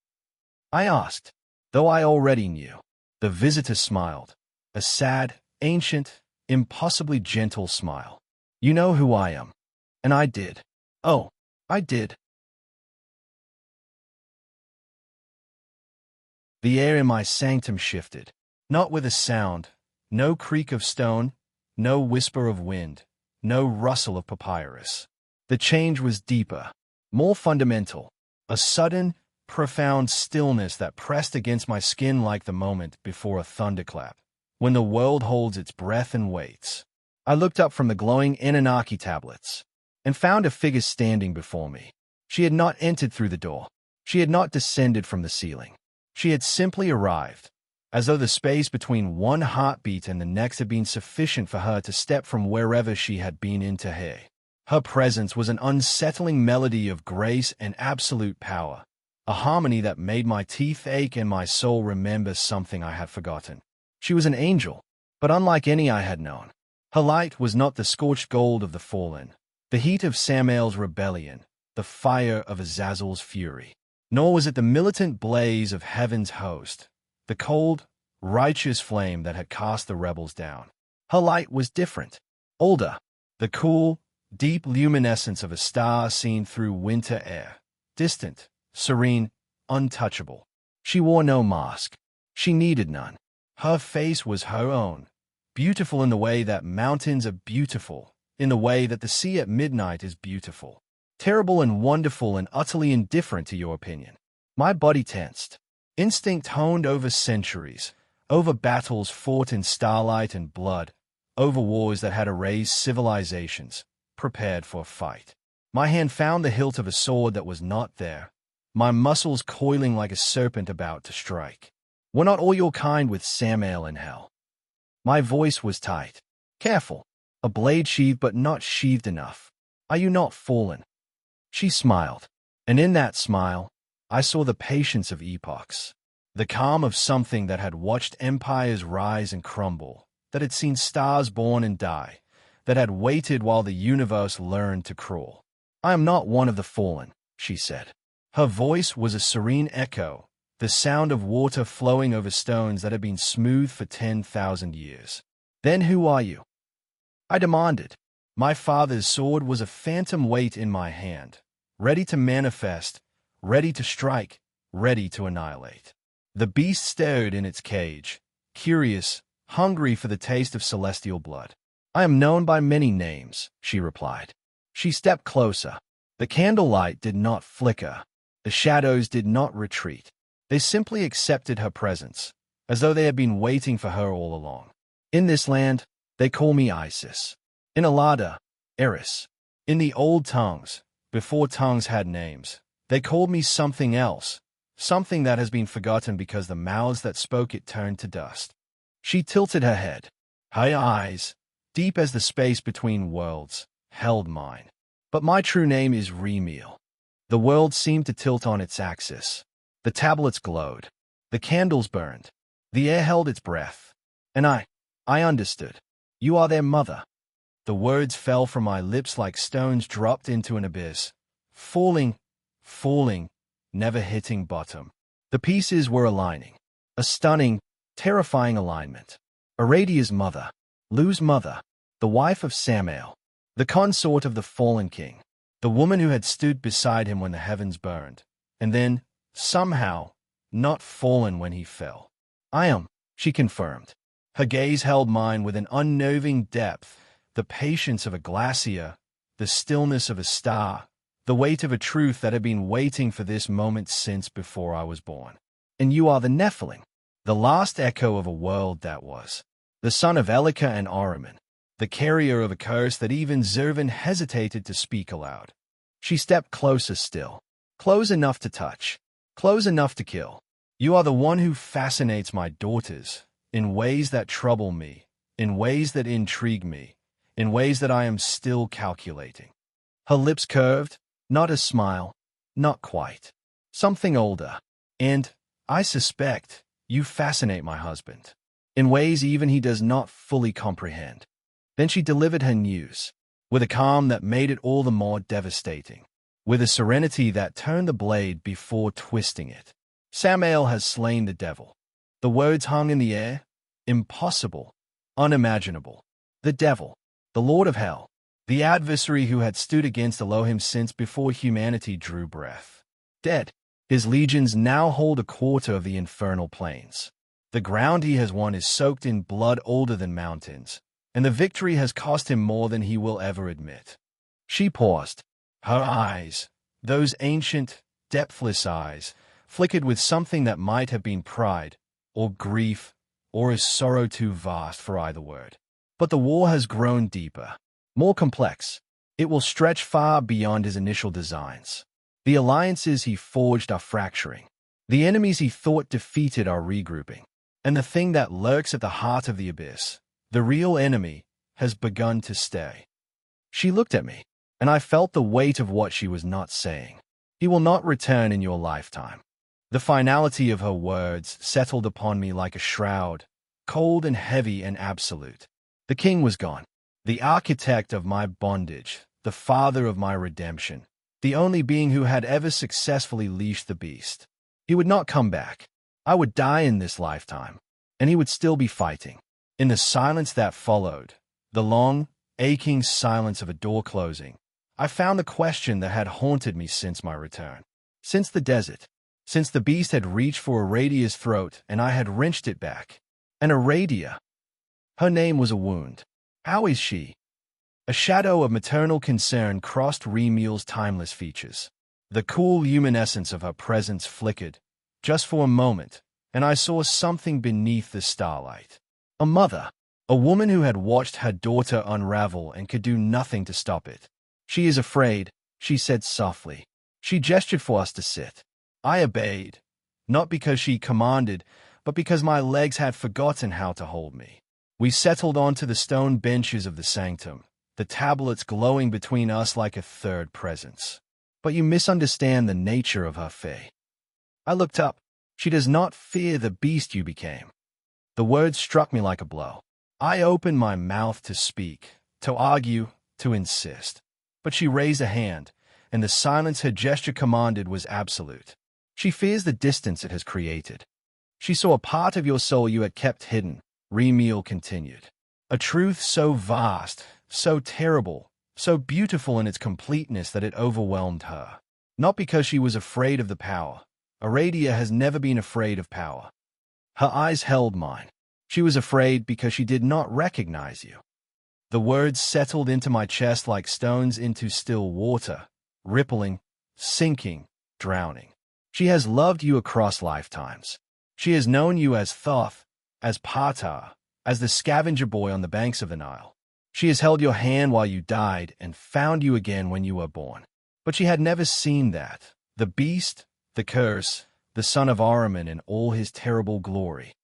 S1: I asked, though I already knew. The visitor smiled, a sad, ancient, impossibly gentle smile. You know who I am. And I did. Oh, I did. The air in my sanctum shifted, not with a sound, no creak of stone, no whisper of wind, no rustle of papyrus. The change was deeper, more fundamental, a sudden, profound stillness that pressed against my skin like the moment before a thunderclap, when the world holds its breath and waits. I looked up from the glowing Anunnaki tablets, and found a figure standing before me. She had not entered through the door. She had not descended from the ceiling. She had simply arrived, as though the space between one heartbeat and the next had been sufficient for her to step from wherever she had been into here. Her presence was an unsettling melody of grace and absolute power, a harmony that made my teeth ache and my soul remember something I had forgotten. She was an angel, but unlike any I had known. Her light was not the scorched gold of the fallen, the heat of SaMael's rebellion, the fire of Azazel's fury. Nor was it the militant blaze of heaven's host, the cold, righteous flame that had cast the rebels down. Her light was different, older, the cool, deep luminescence of a star seen through winter air, distant, serene, untouchable. She wore no mask. She needed none. Her face was her own, beautiful in the way that mountains are beautiful, in the way that the sea at midnight is beautiful. Terrible and wonderful and utterly indifferent to your opinion. My body tensed. Instinct honed over centuries, over battles fought in starlight and blood, over wars that had erased civilizations, prepared for a fight. My hand found the hilt of a sword that was not there, my muscles coiling like a serpent about to strike. Were not all your kind with SaMael in hell? My voice was tight, careful, a blade sheathed but not sheathed enough. Are you not fallen? She smiled, and in that smile, I saw the patience of epochs, the calm of something that had watched empires rise and crumble, that had seen stars born and die, that had waited while the universe learned to crawl. "I am not one of the fallen," she said. Her voice was a serene echo, the sound of water flowing over stones that had been smooth for 10,000 years. "Then who are you?" I demanded. My father's sword was a phantom weight in my hand, ready to manifest, ready to strike, ready to annihilate. The beast stared in its cage, curious, hungry for the taste of celestial blood. "I am known by many names," she replied. She stepped closer. The candlelight did not flicker. The shadows did not retreat. They simply accepted her presence, as though they had been waiting for her all along. "In this land, they call me Isis. In Allada, Eris. In the old tongues, before tongues had names, they called me something else, something that has been forgotten because the mouths that spoke it turned to dust." She tilted her head. Her eyes, deep as the space between worlds, held mine. "But my true name is Remiel." The world seemed to tilt on its axis. The tablets glowed. The candles burned. The air held its breath. And I understood. "You are their mother." The words fell from my lips like stones dropped into an abyss, falling, never hitting bottom. The pieces were aligning. A stunning, terrifying alignment. Aradia's mother, Lu's mother, the wife of SaMael, the consort of the fallen king, the woman who had stood beside him when the heavens burned, and then, somehow, not fallen when he fell. "I am," she confirmed. Her gaze held mine with an unnerving depth, the patience of a glacier, the stillness of a star, the weight of a truth that had been waiting for this moment since before I was born. "And you are the Nephilim, the last echo of a world that was, the son of Elika and Ahriman, the carrier of a curse that even Zervan hesitated to speak aloud." She stepped closer still, close enough to touch, close enough to kill. "You are the one who fascinates my daughters, in ways that trouble me, in ways that intrigue me, in ways that I am still calculating." Her lips curved, not a smile, not quite. "Something older. And, I suspect, you fascinate my husband, in ways even he does not fully comprehend." Then she delivered her news, with a calm that made it all the more devastating, with a serenity that turned the blade before twisting it. "SaMael has slain the devil." The words hung in the air, impossible, unimaginable. The devil, the Lord of Hell, the adversary who had stood against Elohim since before humanity drew breath. Dead, his legions now hold a quarter of the infernal plains. The ground he has won is soaked in blood older than mountains, and the victory has cost him more than he will ever admit. She paused. Her eyes, those ancient, depthless eyes, flickered with something that might have been pride, or grief, or a sorrow too vast for either word. But the war has grown deeper, more complex. It will stretch far beyond his initial designs. The alliances he forged are fracturing. The enemies he thought defeated are regrouping. And the thing that lurks at the heart of the abyss, the real enemy, has begun to stay. She looked at me, and I felt the weight of what she was not saying. "He will not return in your lifetime." The finality of her words settled upon me like a shroud, cold and heavy and absolute. The king was gone, the architect of my bondage, the father of my redemption, the only being who had ever successfully leashed the beast. He would not come back. I would die in this lifetime, and he would still be fighting. In the silence that followed, the long, aching silence of a door closing, I found the question that had haunted me since my return. Since the desert, since the beast had reached for Aradia's throat and I had wrenched it back. And Aradia, her name was a wound. How is she? A shadow of maternal concern crossed Remiel's timeless features. The cool luminescence of her presence flickered, just for a moment, and I saw something beneath the starlight. A mother, a woman who had watched her daughter unravel and could do nothing to stop it. "She is afraid," she said softly. She gestured for us to sit. I obeyed, not because she commanded, but because my legs had forgotten how to hold me. We settled onto the stone benches of the sanctum, the tablets glowing between us like a third presence. "But you misunderstand the nature of her fate." I looked up. "She does not fear the beast you became." The words struck me like a blow. I opened my mouth to speak, to argue, to insist. But she raised a hand, and the silence her gesture commanded was absolute. She fears the distance it has created. She saw a part of your soul you had kept hidden, Remiel continued. A truth so vast, so terrible, so beautiful in its completeness that it overwhelmed her. Not because she was afraid of the power. Aradia has never been afraid of power. Her eyes held mine. She was afraid because she did not recognize you. The words settled into my chest like stones into still water, rippling, sinking, drowning. She has loved you across lifetimes. She has known you as Thoth, as Ptah, as the scavenger boy on the banks of the Nile. She has held your hand while you died and found you again when you were born. But she had never seen that, the beast, the curse, the son of Ahriman in all his terrible glory.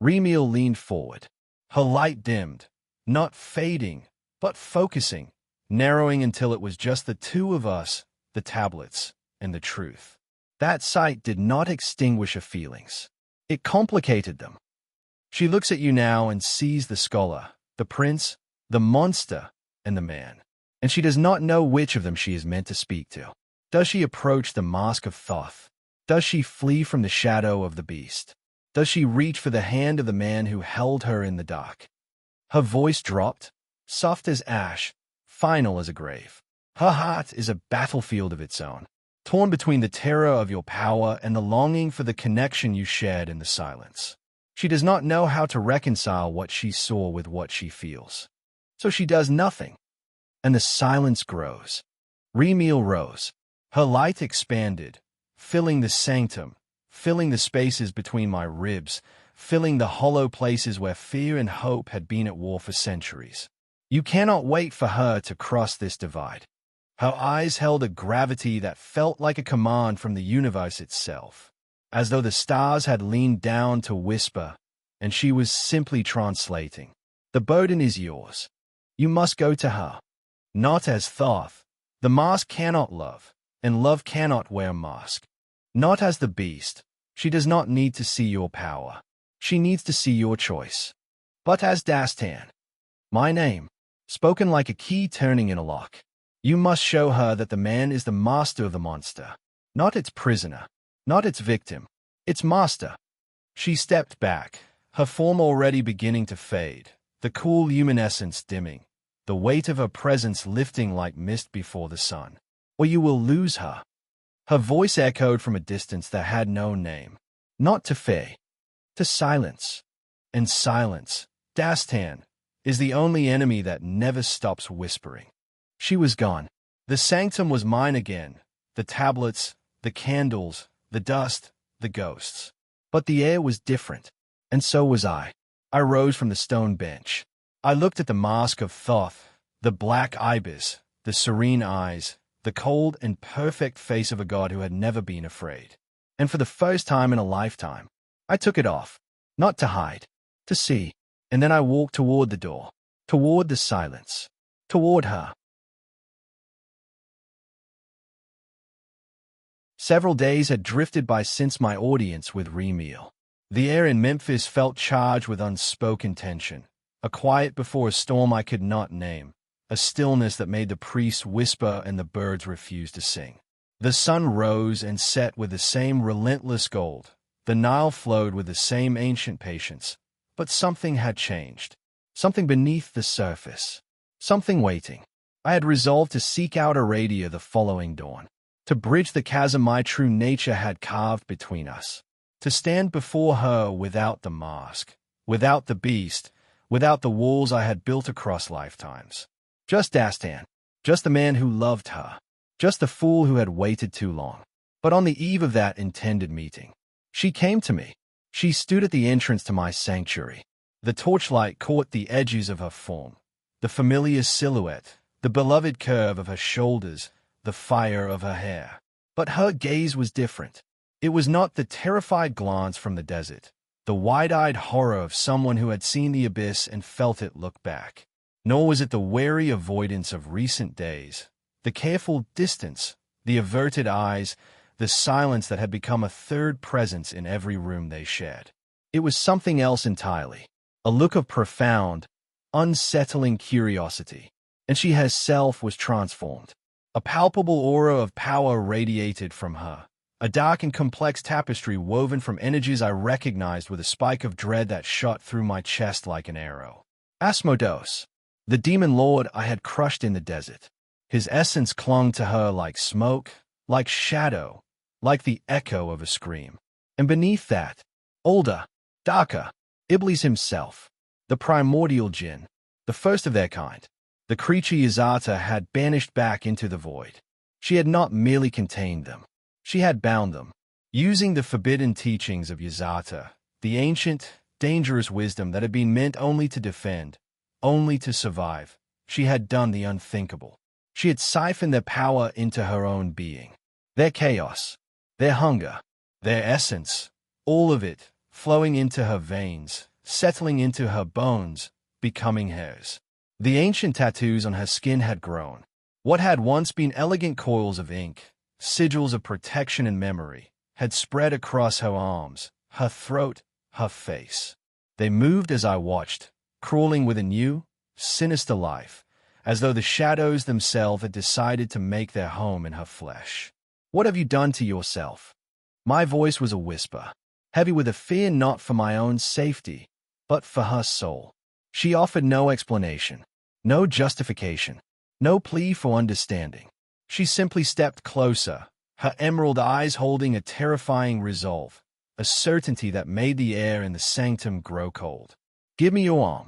S1: Remiel leaned forward. Her light dimmed, not fading, but focusing, narrowing until it was just the two of us, the tablets, and the truth. That sight did not extinguish her feelings. It complicated them. She looks at you now and sees the scholar, the prince, the monster, and the man. And she does not know which of them she is meant to speak to. Does she approach the mask of Thoth? Does she flee from the shadow of the beast? Does she reach for the hand of the man who held her in the dark? Her voice dropped, soft as ash, final as a grave. Her heart is a battlefield of its own, torn between the terror of your power and the longing for the connection you shared in the silence. She does not know how to reconcile what she saw with what she feels. So she does nothing. And the silence grows. Remiel rose. Her light expanded, filling the sanctum, filling the spaces between my ribs, filling the hollow places where fear and hope had been at war for centuries. You cannot wait for her to cross this divide. Her eyes held a gravity that felt like a command from the universe itself, as though the stars had leaned down to whisper, and she was simply translating. The burden is yours. You must go to her. Not as Thoth. The mask cannot love, and love cannot wear mask. Not as the beast. She does not need to see your power. She needs to see your choice. But as Dastan. My name. Spoken like a key turning in a lock. You must show her that the man is the master of the monster. Not its prisoner. Not its victim. Its master. She stepped back, her form already beginning to fade, the cool luminescence dimming, the weight of her presence lifting like mist before the sun. Or you will lose her. Her voice echoed from a distance that had no name. Not to fear. To silence. And silence, Dastan, is the only enemy that never stops whispering. She was gone. The sanctum was mine again. The tablets, the candles, the dust, the ghosts. But the air was different. And so was I. I rose from the stone bench. I looked at the mask of Thoth, the black ibis, the serene eyes, the cold and perfect face of a god who had never been afraid. And for the first time in a lifetime, I took it off, not to hide, to see. And then I walked toward the door, toward the silence, toward her. Several days had drifted by since my audience with Remiel. The air in Memphis felt charged with unspoken tension, a quiet before a storm I could not name, a stillness that made the priests whisper and the birds refuse to sing. The sun rose and set with the same relentless gold. The Nile flowed with the same ancient patience. But something had changed. Something beneath the surface. Something waiting. I had resolved to seek out Aradia the following dawn, to bridge the chasm my true nature had carved between us, to stand before her without the mask, without the beast, without the walls I had built across lifetimes. Just Dastan, just the man who loved her, just the fool who had waited too long. But on the eve of that intended meeting, she came to me. She stood at the entrance to my sanctuary. The torchlight caught the edges of her form, the familiar silhouette, the beloved curve of her shoulders, the fire of her hair. But her gaze was different. It was not the terrified glance from the desert, the wide-eyed horror of someone who had seen the abyss and felt it look back. Nor was it the wary avoidance of recent days, the careful distance, the averted eyes, the silence that had become a third presence in every room they shared. It was something else entirely, a look of profound, unsettling curiosity. And she herself was transformed. A palpable aura of power radiated from her, a dark and complex tapestry woven from energies I recognized with a spike of dread that shot through my chest like an arrow. Asmodeus, the demon lord I had crushed in the desert. His essence clung to her like smoke, like shadow, like the echo of a scream. And beneath that, older, darker, Iblis himself, the primordial Jinn, the first of their kind. The creature Yazata had banished back into the void. She had not merely contained them. She had bound them. Using the forbidden teachings of Yazata, the ancient, dangerous wisdom that had been meant only to defend, only to survive, she had done the unthinkable. She had siphoned their power into her own being. Their chaos, their hunger, their essence, all of it, flowing into her veins, settling into her bones, becoming hers. The ancient tattoos on her skin had grown. What had once been elegant coils of ink, sigils of protection and memory, had spread across her arms, her throat, her face. They moved as I watched, crawling with a new, sinister life, as though the shadows themselves had decided to make their home in her flesh. What have you done to yourself? My voice was a whisper, heavy with a fear not for my own safety, but for her soul. She offered no explanation, no justification, no plea for understanding. She simply stepped closer, her emerald eyes holding a terrifying resolve, a certainty that made the air in the sanctum grow cold. Give me your arm.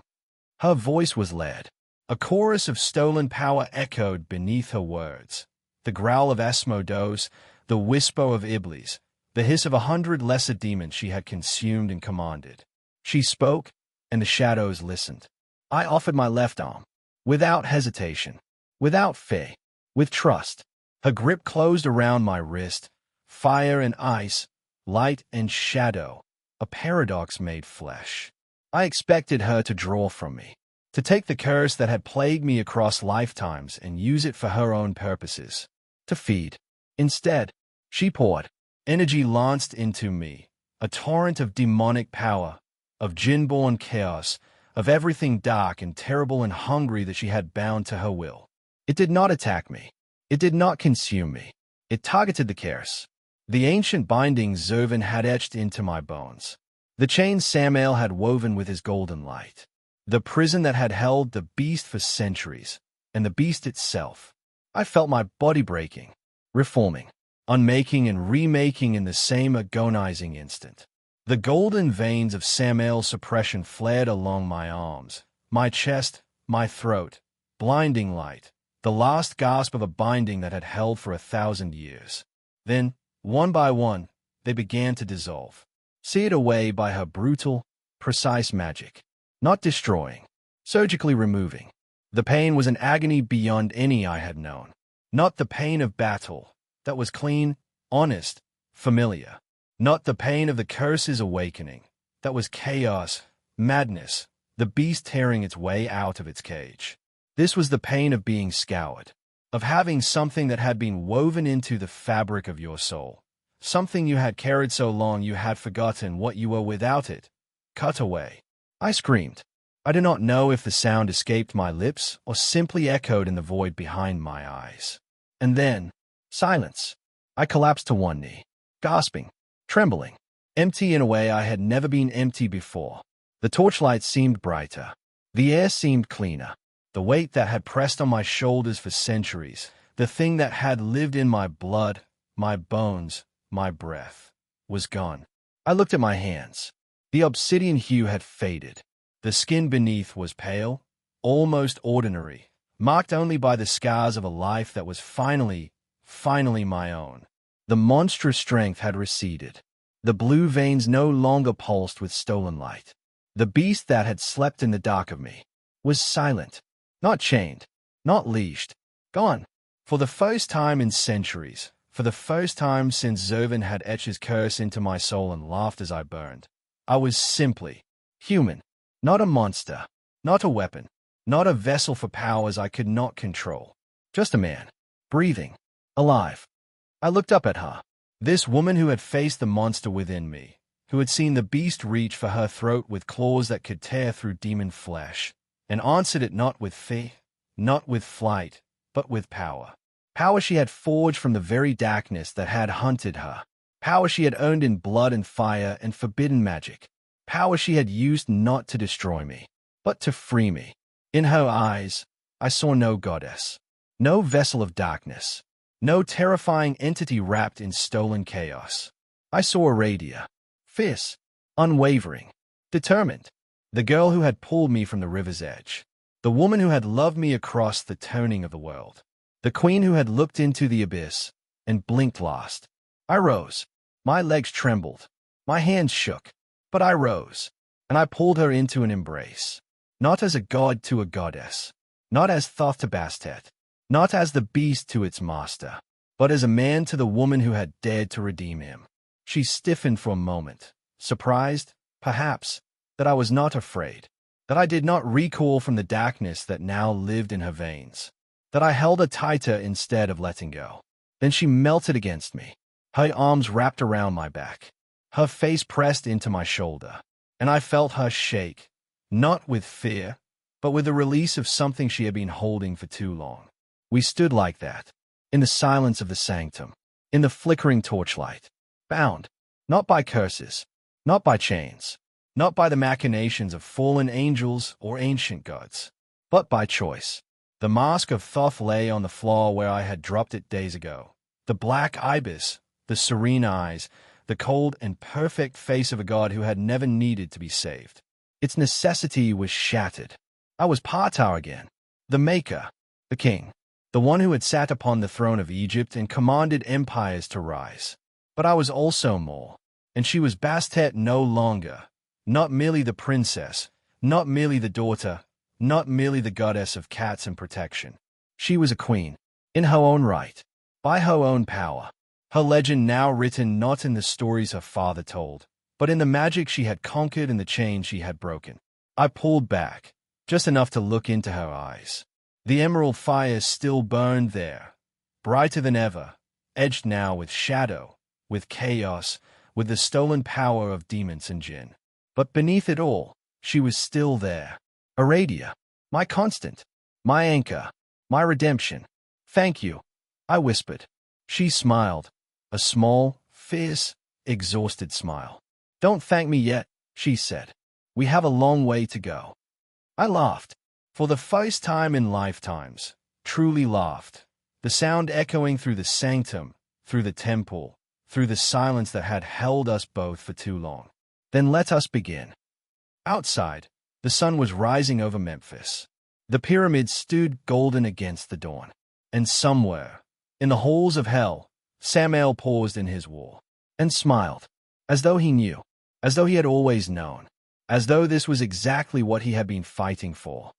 S1: Her voice was lead. A chorus of stolen power echoed beneath her words. The growl of Asmodeus, the whisper of Iblis, the hiss of 100 lesser demons she had consumed and commanded. She spoke, and the shadows listened. I offered my left arm. Without hesitation, without fear, with trust. Her grip closed around my wrist, fire and ice, light and shadow, a paradox made flesh. I expected her to draw from me, to take the curse that had plagued me across lifetimes and use it for her own purposes, to feed. Instead, she poured. Energy launched into me, a torrent of demonic power, of Jinn-born chaos, of everything dark and terrible and hungry that she had bound to her will. It did not attack me. It did not consume me. It targeted the curse. The ancient bindings Zervan had etched into my bones. The chains SaMael had woven with his golden light. The prison that had held the beast for centuries, and the beast itself. I felt my body breaking, reforming, unmaking and remaking in the same agonizing instant. The golden veins of SaMael's suppression flared along my arms, my chest, my throat, blinding light, the last gasp of a binding that had held for 1,000 years. Then, one by one, they began to dissolve, seared away by her brutal, precise magic, not destroying, surgically removing. The pain was an agony beyond any I had known, not the pain of battle, that was clean, honest, familiar. Not the pain of the curse's awakening, that was chaos, madness, the beast tearing its way out of its cage. This was the pain of being scoured, of having something that had been woven into the fabric of your soul, something you had carried so long you had forgotten what you were without it, cut away. I screamed. I do not know if the sound escaped my lips or simply echoed in the void behind my eyes. And then, silence. I collapsed to one knee, gasping, trembling, empty in a way I had never been empty before. The torchlight seemed brighter. The air seemed cleaner. The weight that had pressed on my shoulders for centuries, the thing that had lived in my blood, my bones, my breath, was gone. I looked at my hands. The obsidian hue had faded. The skin beneath was pale, almost ordinary, marked only by the scars of a life that was finally my own. The monstrous strength had receded. The blue veins no longer pulsed with stolen light. The beast that had slept in the dark of me was silent, not chained, not leashed, gone. For the first time in centuries, for the first time since Zervan had etched his curse into my soul and laughed as I burned, I was simply human, not a monster, not a weapon, not a vessel for powers I could not control. Just a man, breathing, alive. I looked up at her, this woman who had faced the monster within me, who had seen the beast reach for her throat with claws that could tear through demon flesh, and answered it not with fear, not with flight, but with power. Power she had forged from the very darkness that had hunted her. Power she had owned in blood and fire and forbidden magic. Power she had used not to destroy me, but to free me. In her eyes, I saw no goddess, no vessel of darkness, no terrifying entity wrapped in stolen chaos. I saw Aradia, fierce, unwavering, determined, the girl who had pulled me from the river's edge, the woman who had loved me across the turning of the world, the queen who had looked into the abyss and blinked lost. I rose. My legs trembled. My hands shook. But I rose, and I pulled her into an embrace, not as a god to a goddess, not as Thoth to Bastet, not as the beast to its master, but as a man to the woman who had dared to redeem him. She stiffened for a moment, surprised, perhaps, that I was not afraid, that I did not recoil from the darkness that now lived in her veins, that I held her tighter instead of letting go. Then she melted against me, her arms wrapped around my back, her face pressed into my shoulder, and I felt her shake, not with fear, but with the release of something she had been holding for too long. We stood like that, in the silence of the sanctum, in the flickering torchlight, bound, not by curses, not by chains, not by the machinations of fallen angels or ancient gods, but by choice. The mask of Thoth lay on the floor where I had dropped it days ago. The black ibis, the serene eyes, the cold and perfect face of a god who had never needed to be saved. Its necessity was shattered. I was Ptah again, the maker, the king, the one who had sat upon the throne of Egypt and commanded empires to rise. But I was also more, and she was Bastet no longer, not merely the princess, not merely the daughter, not merely the goddess of cats and protection. She was a queen, in her own right, by her own power. Her legend now written not in the stories her father told, but in the magic she had conquered and the chains she had broken. I pulled back, just enough to look into her eyes. The emerald fire still burned there, brighter than ever, edged now with shadow, with chaos, with the stolen power of demons and Jinn. But beneath it all, she was still there. Aradia, my constant, my anchor, my redemption. Thank you, I whispered. She smiled, a small, fierce, exhausted smile. Don't thank me yet, she said. We have a long way to go. I laughed. For the first time in lifetimes, truly laughed, the sound echoing through the sanctum, through the temple, through the silence that had held us both for too long. Then let us begin. Outside, the sun was rising over Memphis. The pyramids stood golden against the dawn. And somewhere, in the halls of hell, SaMael paused in his war and smiled, as though he knew, as though he had always known, as though this was exactly what he had been fighting for.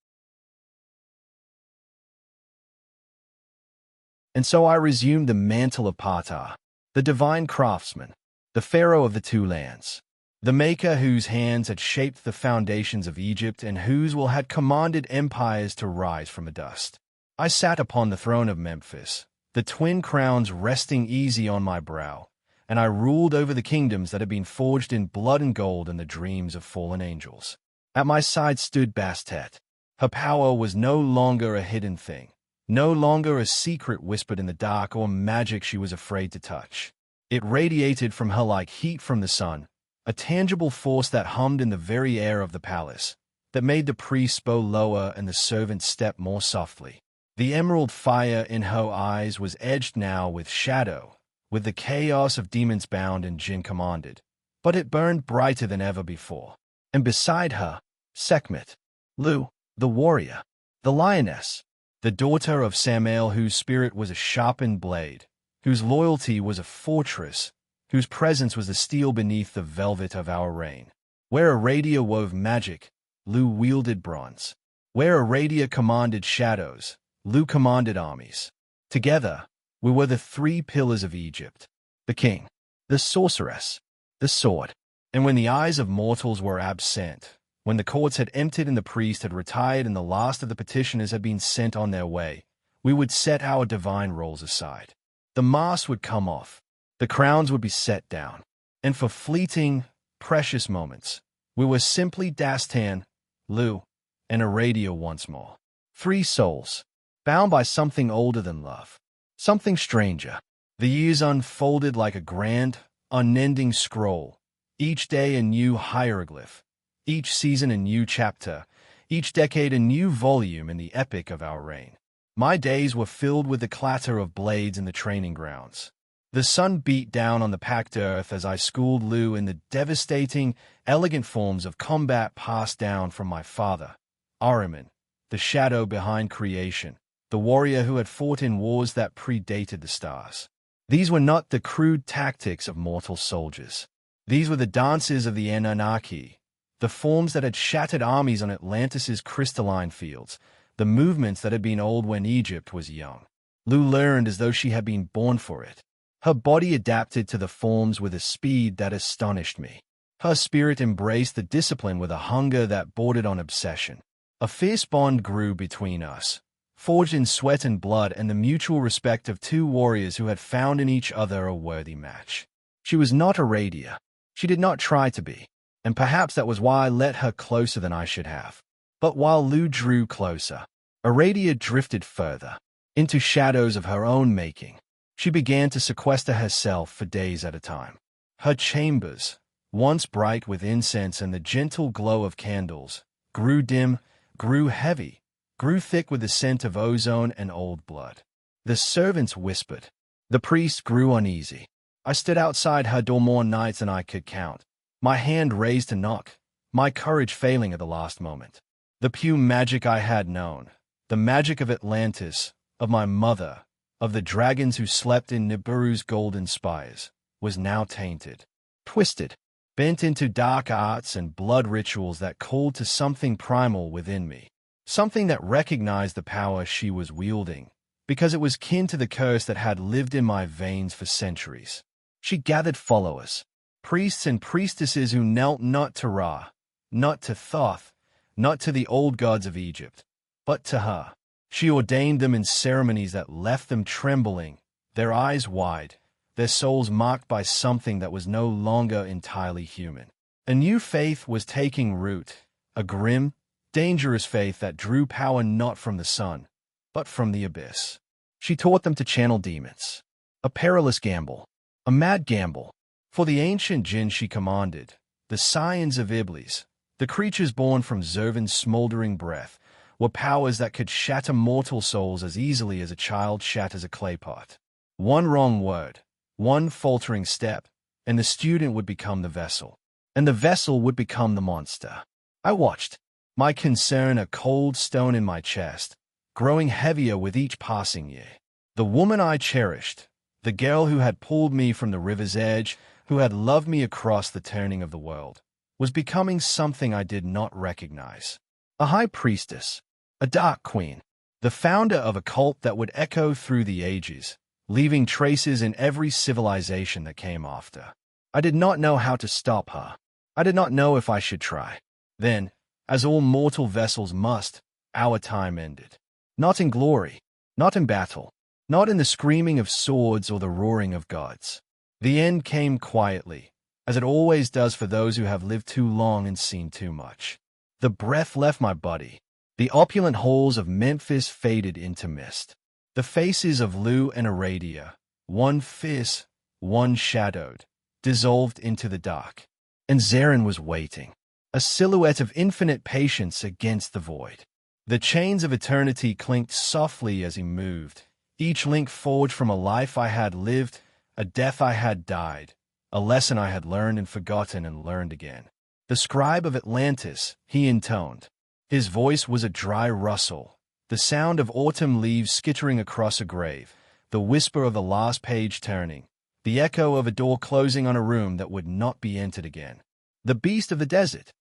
S1: And so I resumed the mantle of Ptah, the divine craftsman, the Pharaoh of the two lands, the maker whose hands had shaped the foundations of Egypt and whose will had commanded empires to rise from the dust. I sat upon the throne of Memphis, the twin crowns resting easy on my brow, and I ruled over the kingdoms that had been forged in blood and gold in the dreams of fallen angels. At my side stood Bastet. Her power was no longer a hidden thing, no longer a secret whispered in the dark or magic she was afraid to touch. It radiated from her like heat from the sun, a tangible force that hummed in the very air of the palace, that made the priests bow lower and the servants step more softly. The emerald fire in her eyes was edged now with shadow, with the chaos of demons bound and Jinn commanded, but it burned brighter than ever before. And beside her, Sekhmet, Lu, the warrior, the lioness, the daughter of SaMael whose spirit was a sharpened blade, whose loyalty was a fortress, whose presence was the steel beneath the velvet of our reign. Where Aradia wove magic, Lu wielded bronze. Where Aradia commanded shadows, Lu commanded armies. Together, we were the three pillars of Egypt, the king, the sorceress, the sword. And when the eyes of mortals were absent, when the courts had emptied and the priest had retired and the last of the petitioners had been sent on their way, we would set our divine roles aside. The mask would come off, the crowns would be set down, and for fleeting, precious moments, we were simply Dastan, Lu, and Aradia once more. 3 souls, bound by something older than love, something stranger. The years unfolded like a grand, unending scroll, each day a new hieroglyph, each season a new chapter, each decade a new volume in the epic of our reign. My days were filled with the clatter of blades in the training grounds. The sun beat down on the packed earth as I schooled Lu in the devastating, elegant forms of combat passed down from my father, Ahriman, the shadow behind creation, the warrior who had fought in wars that predated the stars. These were not the crude tactics of mortal soldiers. These were the dances of the Anunnaki, the forms that had shattered armies on Atlantis's crystalline fields, the movements that had been old when Egypt was young. Lu learned as though she had been born for it. Her body adapted to the forms with a speed that astonished me. Her spirit embraced the discipline with a hunger that bordered on obsession. A fierce bond grew between us, forged in sweat and blood and the mutual respect of 2 warriors who had found in each other a worthy match. She was not Aradia. She did not try to be, and perhaps that was why I let her closer than I should have. But while Lu drew closer, Aradia drifted further, into shadows of her own making. She began to sequester herself for days at a time. Her chambers, once bright with incense and the gentle glow of candles, grew dim, grew heavy, grew thick with the scent of ozone and old blood. The servants whispered. The priest grew uneasy. I stood outside her door more nights than I could count, my hand raised to knock, my courage failing at the last moment. The pure magic I had known, the magic of Atlantis, of my mother, of the dragons who slept in Nibiru's golden spires, was now tainted, twisted, bent into dark arts and blood rituals that called to something primal within me, something that recognized the power she was wielding, because it was kin to the curse that had lived in my veins for centuries. She gathered followers, priests and priestesses who knelt not to Ra, not to Thoth, not to the old gods of Egypt, but to her. She ordained them in ceremonies that left them trembling, their eyes wide, their souls marked by something that was no longer entirely human. A new faith was taking root, a grim, dangerous faith that drew power not from the sun, but from the abyss. She taught them to channel demons. A perilous gamble, a mad gamble. For the ancient Jinn she commanded, the scions of Iblis, the creatures born from Zervan's smoldering breath, were powers that could shatter mortal souls as easily as a child shatters a clay pot. One wrong word, one faltering step, and the student would become the vessel, and the vessel would become the monster. I watched, my concern a cold stone in my chest, growing heavier with each passing year. The woman I cherished, the girl who had pulled me from the river's edge, who had loved me across the turning of the world, was becoming something I did not recognize. A high priestess, a dark queen, the founder of a cult that would echo through the ages, leaving traces in every civilization that came after. I did not know how to stop her. I did not know if I should try. Then, as all mortal vessels must, our time ended. Not in glory, not in battle, not in the screaming of swords or the roaring of gods. The end came quietly, as it always does for those who have lived too long and seen too much. The breath left my body. The opulent halls of Memphis faded into mist. The faces of Lu and Aradia, one fierce, one shadowed, dissolved into the dark. And Zarin was waiting, a silhouette of infinite patience against the void. The chains of eternity clinked softly as he moved, each link forged from a life I had lived, a death I had died, a lesson I had learned and forgotten and learned again. The scribe of Atlantis, he intoned. His voice was a dry rustle, the sound of autumn leaves skittering across a grave, the whisper of the last page turning, the echo of a door closing on a room that would not be entered again. The beast of the desert.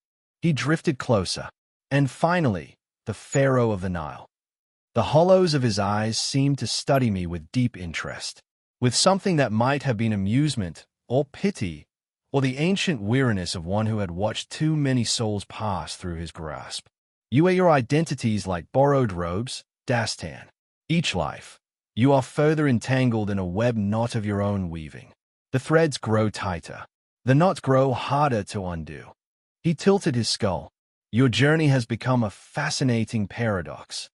S1: He drifted closer, and finally, the Pharaoh of the Nile. The hollows of his eyes seemed to study me with deep interest, with something that might have been amusement, or pity, or the ancient weariness of one who had watched too many souls pass through his grasp. You wear your identities like borrowed robes, Dastan. Each life, you are further entangled in a web not of your own weaving. The threads grow tighter. The knots grow harder to undo. He tilted his skull. Your journey has become a fascinating paradox.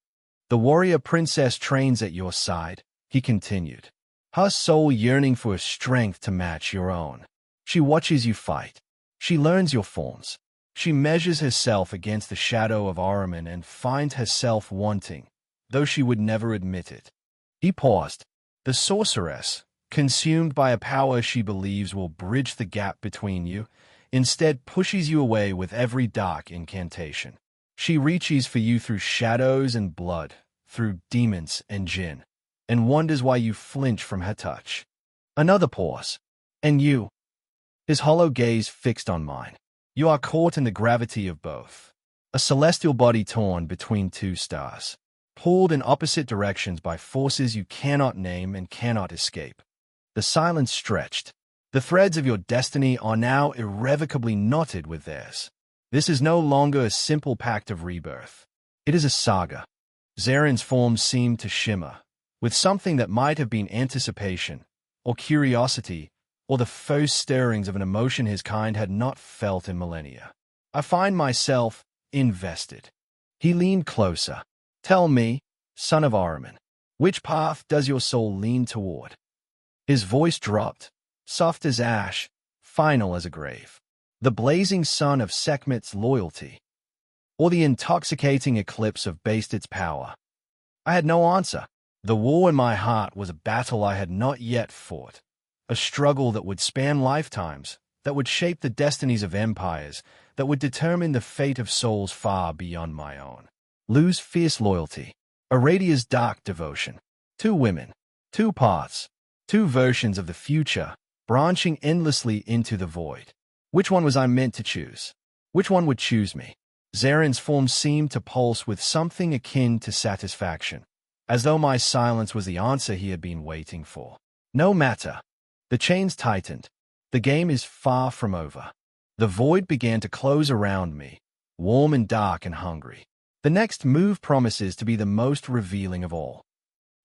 S1: The warrior princess trains at your side, he continued, her soul yearning for a strength to match your own. She watches you fight. She learns your forms. She measures herself against the shadow of Ahriman and finds herself wanting, though she would never admit it. He paused. The sorceress, consumed by a power she believes will bridge the gap between you, instead pushes you away with every dark incantation. She reaches for you through shadows and blood, through demons and Jinn, and wonders why you flinch from her touch. Another pause. And you? His hollow gaze fixed on mine. You are caught in the gravity of both. A celestial body torn between two stars, pulled in opposite directions by forces you cannot name and cannot escape. The silence stretched. The threads of your destiny are now irrevocably knotted with theirs. This is no longer a simple pact of rebirth. It is a saga. Zaren's form seemed to shimmer, with something that might have been anticipation, or curiosity, or the first stirrings of an emotion his kind had not felt in millennia. I find myself invested. He leaned closer. Tell me, son of Ahriman, which path does your soul lean toward? His voice dropped, soft as ash, final as a grave. The blazing sun of Sekhmet's loyalty, or the intoxicating eclipse of Bastet's power? I had no answer. The war in my heart was a battle I had not yet fought, a struggle that would span lifetimes, that would shape the destinies of empires, that would determine the fate of souls far beyond my own. Lu's fierce loyalty, Aradia's dark devotion. Two women, two paths, two versions of the future, branching endlessly into the void. Which one was I meant to choose? Which one would choose me? Zaren's form seemed to pulse with something akin to satisfaction, as though my silence was the answer he had been waiting for. No matter. The chains tightened. The game is far from over. The void began to close around me, warm and dark and hungry. The next move promises to be the most revealing of all.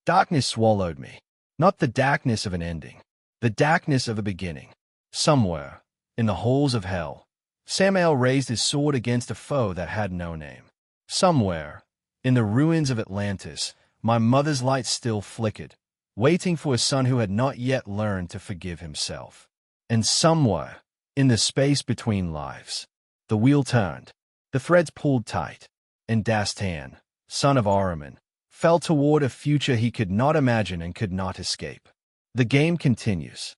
S1: Darkness swallowed me. Not the darkness of an ending, the darkness of a beginning. Somewhere, in the halls of hell, SaMael raised his sword against a foe that had no name. Somewhere, in the ruins of Atlantis, my mother's light still flickered, waiting for a son who had not yet learned to forgive himself. And somewhere, in the space between lives, the wheel turned, the threads pulled tight, and Dastan, son of Ahriman, fell toward a future he could not imagine and could not escape. The game continues.